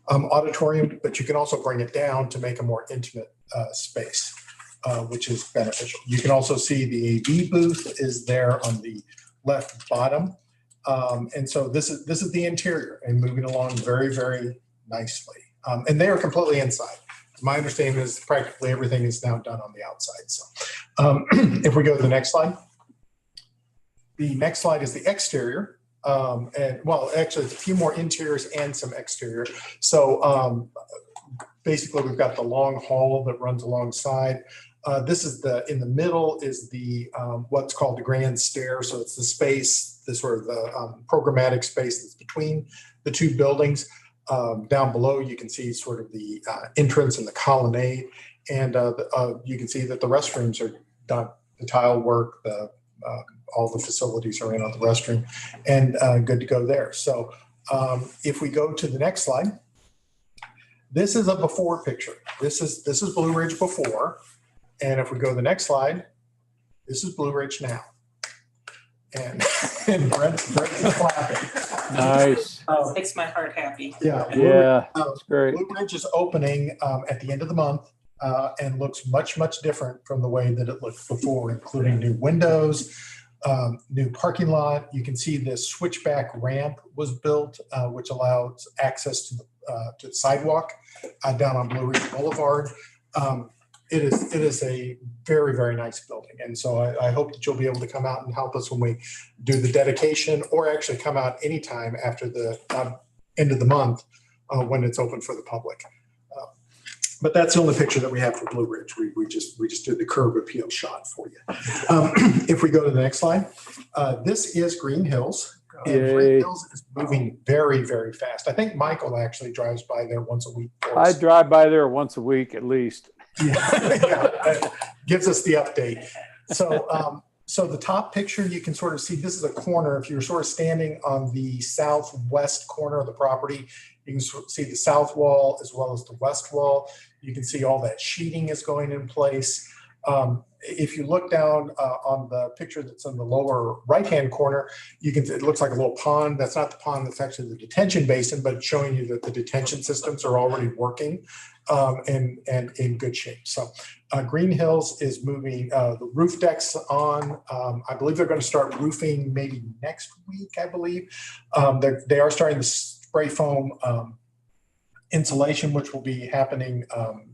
auditorium, but you can also bring it down to make a more intimate space, which is beneficial. You can also see the AV booth is there on the left bottom. And so this is the interior and moving along very, very nicely. And they are completely inside. My understanding is practically everything is now done on the outside. So if we go to the next slide. The next slide is the exterior. And well, actually it's a few more interiors and some exterior. So basically we've got the long hall that runs alongside. This is in the middle is the what's called the grand stair. So it's the space, the sort of the programmatic space that's between the two buildings. Down below, you can see sort of the entrance and the colonnade, and you can see that the restrooms are done. The tile work, all the facilities are in on the restroom, and good to go there. So if we go to the next slide, this is a before picture. This is Blue Ridge before. And if we go to the next slide, this is Blue Ridge now. And Brent's clapping. Nice. Makes my heart happy. Yeah. Yeah, that's great. Blue Ridge is opening at the end of the month and looks much, much different from the way that it looked before, including new windows, new parking lot. You can see this switchback ramp was built, which allows access to the sidewalk down on Blue Ridge Boulevard. It is a very, very nice building. And so I hope that you'll be able to come out and help us when we do the dedication, or actually come out anytime after the end of the month when it's open for the public. But that's the only picture that we have for Blue Ridge. We just did the curb appeal shot for you. If we go to the next slide, this is Green Hills. And Green Hills is moving very, very fast. I think Michael actually drives by there once a week. I drive by there once a week at least. Yeah, gives us the update. So, so the top picture, you can sort of see this is a corner. If you're sort of standing on the southwest corner of the property, you can see the south wall as well as the west wall. You can see all that sheeting is going in place. If you look down on the picture that's in the lower right-hand corner, it looks like a little pond. That's not the pond, that's actually the detention basin, but it's showing you that the detention systems are already working and in good shape. So Green Hills is moving the roof decks on. I believe they're going to start roofing maybe next week, I believe. They are starting the spray foam insulation, which will be happening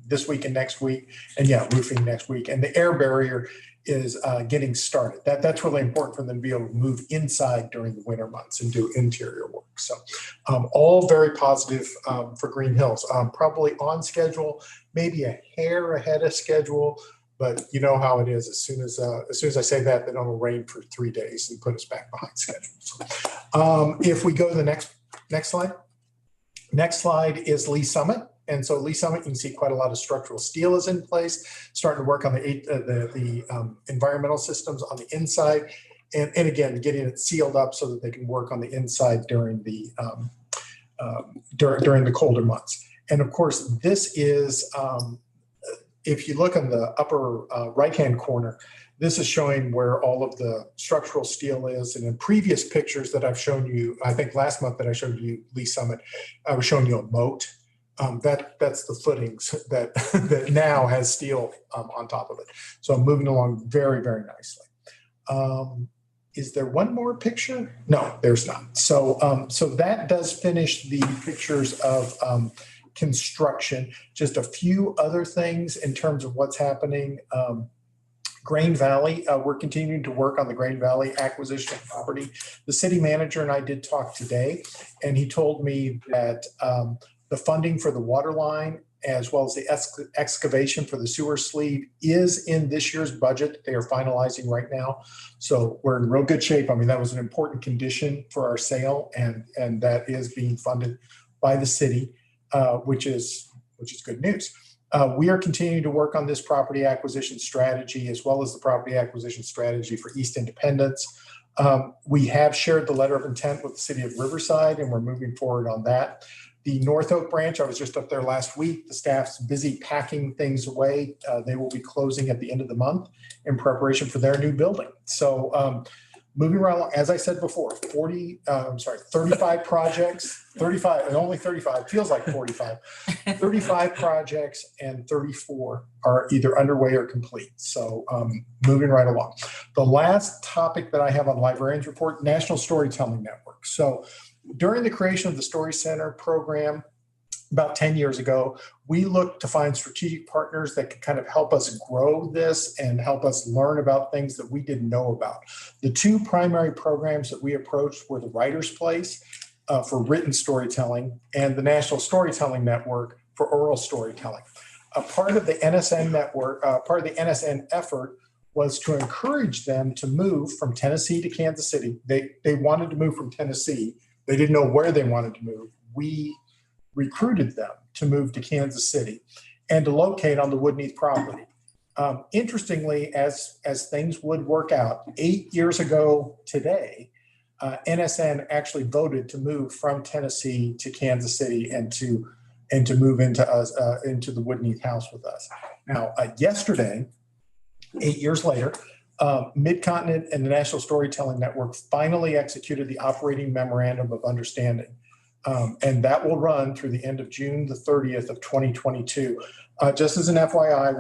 this week and next week, and roofing next week. And the air barrier is getting started. That's really important for them to be able to move inside during the winter months and do interior work. So all very positive for Green Hills. Probably on schedule, maybe a hair ahead of schedule, but you know how it is. As soon as I say that, then it'll rain for 3 days and put us back behind schedule. So, if we go to the next slide. Next slide is Lee Summit. And so Lee Summit, you can see quite a lot of structural steel is in place, starting to work on the environmental systems on the inside. And again, getting it sealed up so that they can work on the inside during the colder months. And of course, this is, if you look on the upper right-hand corner, this is showing where all of the structural steel is. And in previous pictures that I've shown you, I think last month that I showed you Lee Summit, I was showing you a moat. That's the footings that now has steel on top of it. So I'm moving along very, very nicely. Is there one more picture? No, there's not. So so that does finish the pictures of construction. Just a few other things in terms of what's happening. Grain Valley, we're continuing to work on the Grain Valley acquisition of property. The city manager and I did talk today, and he told me that the funding for the water line as well as the excavation for the sewer sleeve is in this year's budget. They are finalizing right now. So we're in real good shape. I mean, that was an important condition for our sale, and that is being funded by the city, which is good news. We are continuing to work on this property acquisition strategy as well as the property acquisition strategy for East Independence. We have shared the letter of intent with the city of Riverside, and we're moving forward on that. The North Oak branch, I was just up there last week. The staff's busy packing things away. They will be closing at the end of the month in preparation for their new building. So moving right along, as I said before, 35 projects, 35, only 35, feels like 45. 35 projects and 34 are either underway or complete. So moving right along. The last topic that I have on Librarians Report, National Storytelling Network. So during the creation of the Story Center program about 10 years ago, we looked to find strategic partners that could kind of help us grow this and help us learn about things that we didn't know about. The two primary programs that we approached were the Writer's Place for written storytelling and the National Storytelling Network for oral storytelling. A part of the NSN network, part of the NSN effort was to encourage them to move from Tennessee to Kansas City. They wanted to move from Tennessee. They didn't know where they wanted to move. We recruited them to move to Kansas City and to locate on the Woodneath property. Interestingly, as things would work out, 8 years ago today, NSN actually voted to move from Tennessee to Kansas City and to move into the Woodneath house with us. Now, yesterday, 8 years later, Mid-Continent and the National Storytelling Network finally executed the operating memorandum of understanding. And that will run through the end of June the 30th of 2022. Just as an FYI,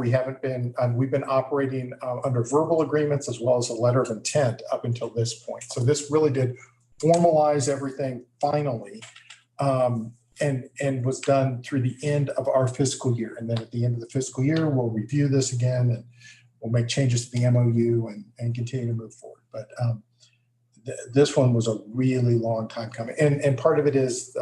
we've been operating under verbal agreements as well as a letter of intent up until this point. So this really did formalize everything finally, and was done through the end of our fiscal year. And then at the end of the fiscal year, we'll review this again and we'll make changes to the MOU and continue to move forward. But this one was a really long time coming. And part of it is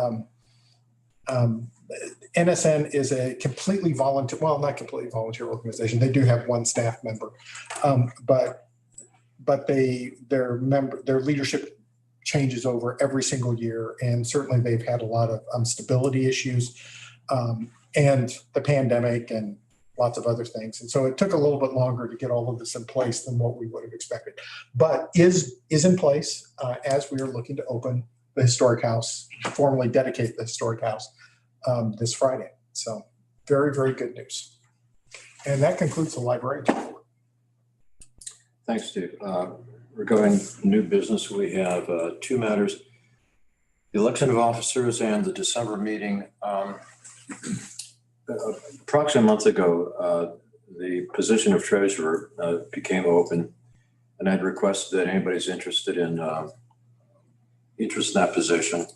NSN is a completely volunteer, well, not completely volunteer organization. They do have one staff member, but their leadership changes over every single year. And certainly they've had a lot of stability issues and the pandemic and lots of other things. And so it took a little bit longer to get all of this in place than what we would have expected, but is in place as we are looking to open the historic house, formally dedicate the historic house this Friday. So very, very good news. And that concludes the library report. Thanks, Steve. Regarding new business, we have two matters: the election of officers and the December meeting. Approximately a month ago, the position of treasurer became open, and I'd requested that anybody's interested in that position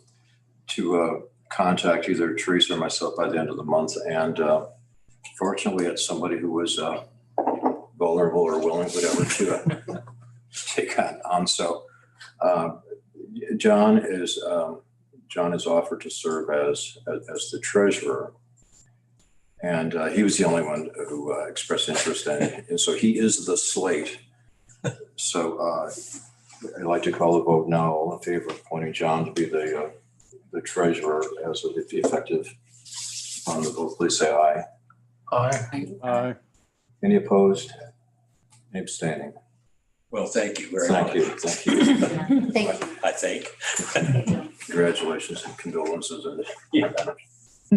to contact either Teresa or myself by the end of the month. And fortunately, it's somebody who was vulnerable or willing, whatever, to take on. So John is offered to serve as the treasurer. And he was the only one who expressed interest in it. And so he is the slate. So I'd like to call the vote now. All in favor of appointing John to be the treasurer as of the effective on the vote, please say aye. Aye. Aye. Any opposed? Any abstaining? Well, thank you very much. Thank you. Thank you. I think. Congratulations and condolences. Yeah.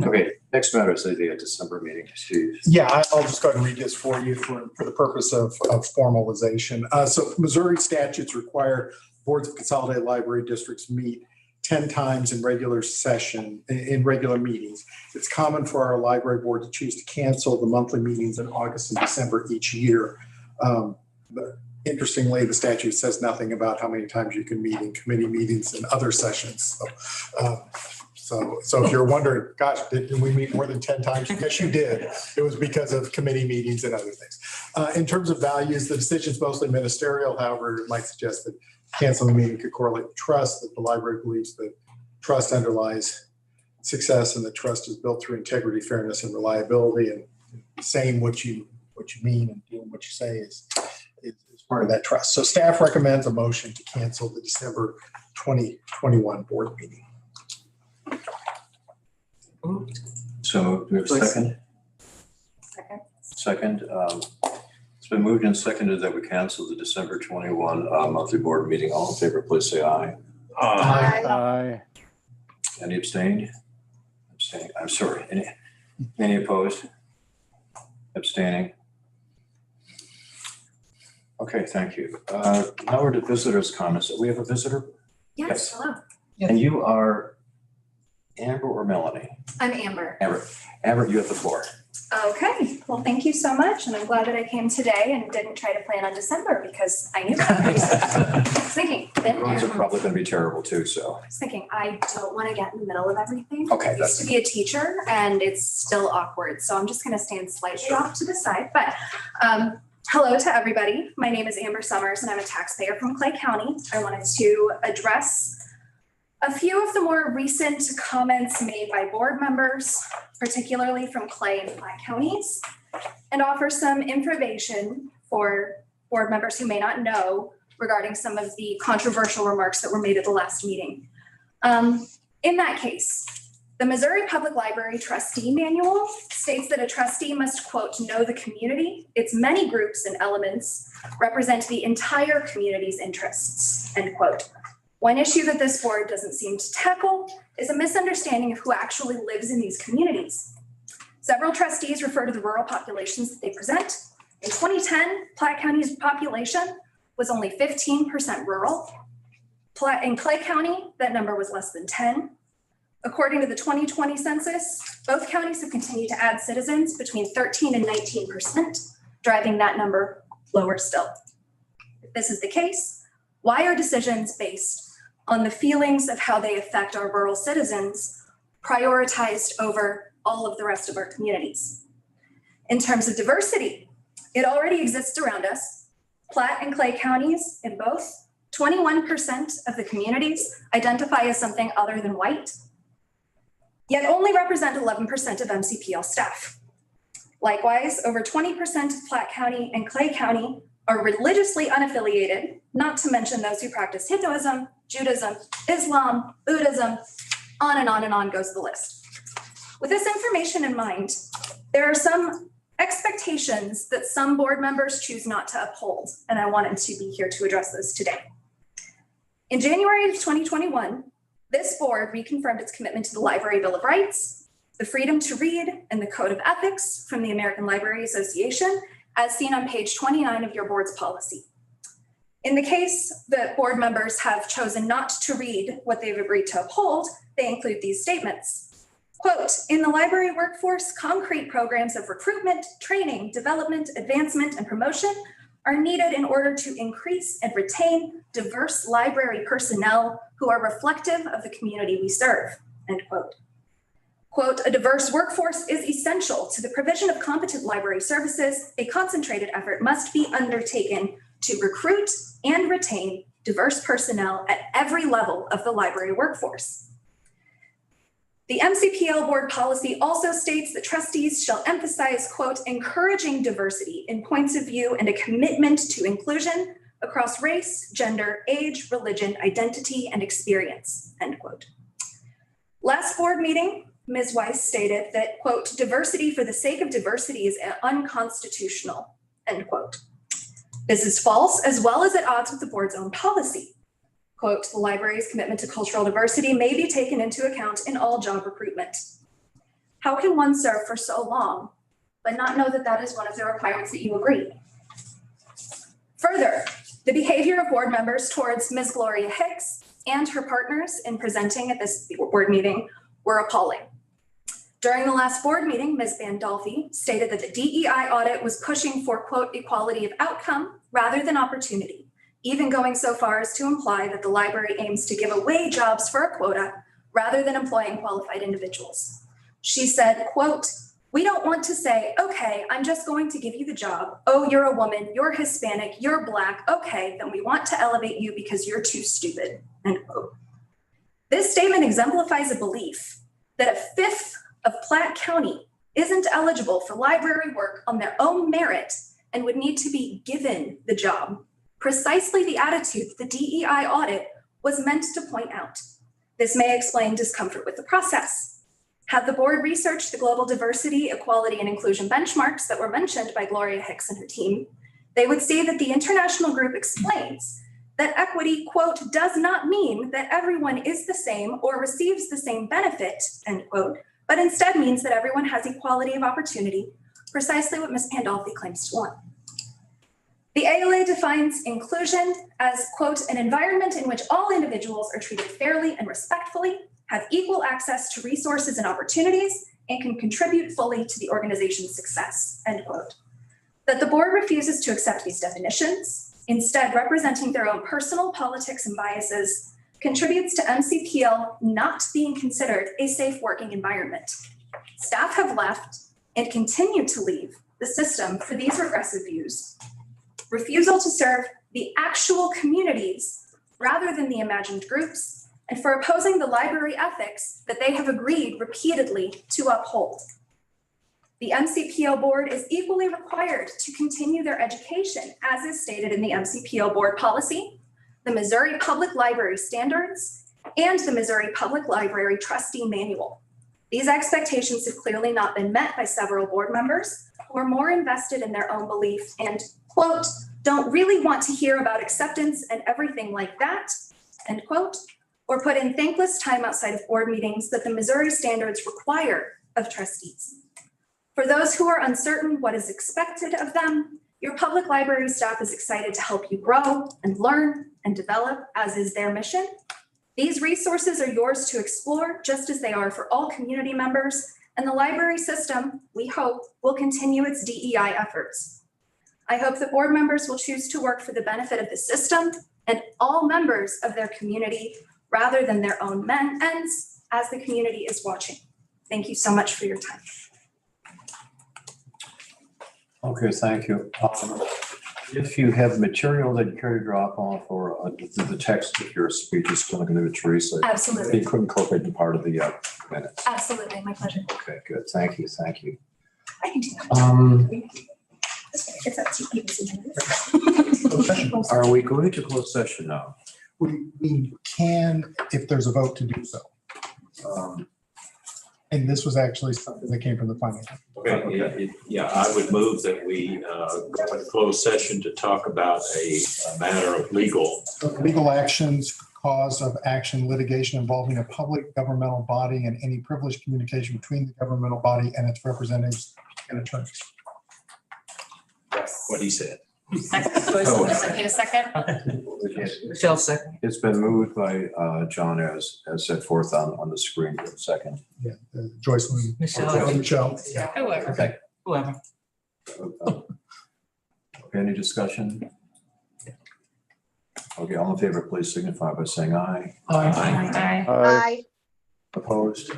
Okay, next matter is the December meeting. Steve. Yeah, I'll just go ahead and read this for you for the purpose of formalization. So Missouri statutes require boards of consolidated library districts meet 10 times in regular session, in regular meetings. It's common for our library board to choose to cancel the monthly meetings in August and December each year. But interestingly, the statute says nothing about how many times you can meet in committee meetings and other sessions. So if you're wondering, gosh, did we meet more than 10 times? Yes, you did. It was because of committee meetings and other things. In terms of values, the decision is mostly ministerial. However, it might suggest that canceling the meeting could correlate with trust, that the library believes that trust underlies success and that trust is built through integrity, fairness, and reliability. And saying what you mean and doing what you say is part of that trust. So staff recommends a motion to cancel the December 2021 board meeting. So do we have a second? Second. It's been moved and seconded that we cancel the December 21 monthly board meeting. All in favor, please say aye. Aye. Aye. Any abstained? Abstaining, I'm sorry. Any opposed? Abstaining? Okay, thank you. Now we're to visitors' comments. We have a visitor, Yes. Yes, hello. and you are Amber or Melanie? I'm Amber. Amber, you have the floor. Okay, well, thank you so much, and I'm glad that I came today and didn't try to plan on December because I knew. I was thinking, Roads are probably going to be terrible too, so. I don't want to get in the middle of everything. Okay, I used to be a teacher and it's still awkward, so I'm just going to stand slightly off to the side. But hello to everybody. My name is Amber Summers and I'm a taxpayer from Clay County. I wanted to address a few of the more recent comments made by board members, particularly from Clay and Platte counties, and offer some information for board members who may not know regarding some of the controversial remarks that were made at the last meeting. In that case, the Missouri Public Library Trustee Manual states that a trustee must, quote, know the community, its many groups and elements represent the entire community's interests, end quote. One issue that this board doesn't seem to tackle is a misunderstanding of who actually lives in these communities. Several trustees refer to the rural populations that they present. In 2010, Platte County's population was only 15% rural. In Clay County, that number was less than 10. According to the 2020 census, both counties have continued to add citizens between 13 and 19%, driving that number lower still. If this is the case, why are decisions based on the feelings of how they affect our rural citizens prioritized over all of the rest of our communities? In terms of diversity, it already exists around us. Platte and Clay counties in both, 21% of the communities identify as something other than white, yet only represent 11% of MCPL staff. Likewise, over 20% of Platte County and Clay County are religiously unaffiliated, not to mention those who practice Hinduism, Judaism, Islam, Buddhism, on and on goes the list. With this information in mind, there are some expectations that some board members choose not to uphold, and I wanted to be here to address those today. In January of 2021, this board reconfirmed its commitment to the Library Bill of Rights, the freedom to read, and the Code of Ethics from the American Library Association, as seen on page 29 of your board's policy. In the case that board members have chosen not to read what they've agreed to uphold, they include these statements. Quote, in the library workforce, concrete programs of recruitment, training, development, advancement, and promotion are needed in order to increase and retain diverse library personnel who are reflective of the community we serve, end quote. Quote, a diverse workforce is essential to the provision of competent library services. A concentrated effort must be undertaken to recruit and retain diverse personnel at every level of the library workforce. The MCPL board policy also states that trustees shall emphasize, quote, encouraging diversity in points of view and a commitment to inclusion across race, gender, age, religion, identity, and experience, end quote. Last board meeting, Ms. Weiss stated that, quote, diversity for the sake of diversity is unconstitutional, end quote. This is false, as well as at odds with the board's own policy. Quote, the library's commitment to cultural diversity may be taken into account in all job recruitment. How can one serve for so long, but not know that that is one of the requirements that you agree? Further, the behavior of board members towards Ms. Gloria Hicks and her partners in presenting at this board meeting were appalling. During the last board meeting, Ms. Bandolfi stated that the DEI audit was pushing for, quote, equality of outcome rather than opportunity, even going so far as to imply that the library aims to give away jobs for a quota rather than employing qualified individuals. She said, quote, we don't want to say, okay, I'm just going to give you the job. Oh, you're a woman, you're Hispanic, you're Black. Okay, then we want to elevate you because you're too stupid, end quote. This statement exemplifies a belief that a fifth of Platte County isn't eligible for library work on their own merit and would need to be given the job. Precisely the attitude the DEI audit was meant to point out. This may explain discomfort with the process. Had the board researched the global diversity, equality, and inclusion benchmarks that were mentioned by Gloria Hicks and her team, they would see that the international group explains that equity, quote, does not mean that everyone is the same or receives the same benefit, end quote, but instead means that everyone has equality of opportunity, precisely what Ms. Pandolfi claims to want. The ALA defines inclusion as, quote, an environment in which all individuals are treated fairly and respectfully, have equal access to resources and opportunities, and can contribute fully to the organization's success, end quote. That the board refuses to accept these definitions, instead representing their own personal politics and biases, contributes to MCPL not being considered a safe working environment. Staff have left and continue to leave the system for these regressive views. Refusal to serve the actual communities rather than the imagined groups, and for opposing the library ethics that they have agreed repeatedly to uphold. The MCPL board is equally required to continue their education, as is stated in the MCPL board policy, the Missouri Public Library Standards, and the Missouri Public Library Trustee Manual. These expectations have clearly not been met by several board members who are more invested in their own belief and, quote, don't really want to hear about acceptance and everything like that, end quote, or put in thankless time outside of board meetings that the Missouri standards require of trustees. For those who are uncertain what is expected of them, your public library staff is excited to help you grow and learn and develop, as is their mission. These resources are yours to explore, just as they are for all community members, and the library system, we hope, will continue its DEI efforts. I hope that board members will choose to work for the benefit of the system and all members of their community rather than their own ends as the community is watching. Thank you so much for your time. Okay, thank you. If you have material that you care to drop off or the text of your speech is still going to be Teresa. Absolutely. You couldn't incorporate in part of the minutes. Absolutely, my pleasure. Okay, good. Thank you. Thank you. I can do that. It's up to you. Are we going to close session now? We can, if there's a vote to do so. And this was actually something that came from the finance. Okay, yeah, I would move that we go into closed session to talk about a matter of legal. Legal actions, cause of action, litigation involving a public governmental body and any privileged communication between the governmental body and its representatives and attorneys. What he said. Need a second? Michelle, second. It's been moved by John as set forth on the screen. Second. Yeah, Joyce Lee. Michelle. Yeah. Whoever. Okay. Whoever. Okay, any discussion? Okay, all in favor, please signify by saying aye. Aye. Aye. Opposed?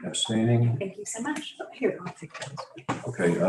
Abstaining? Thank you so much. Here, I'll take that. Okay.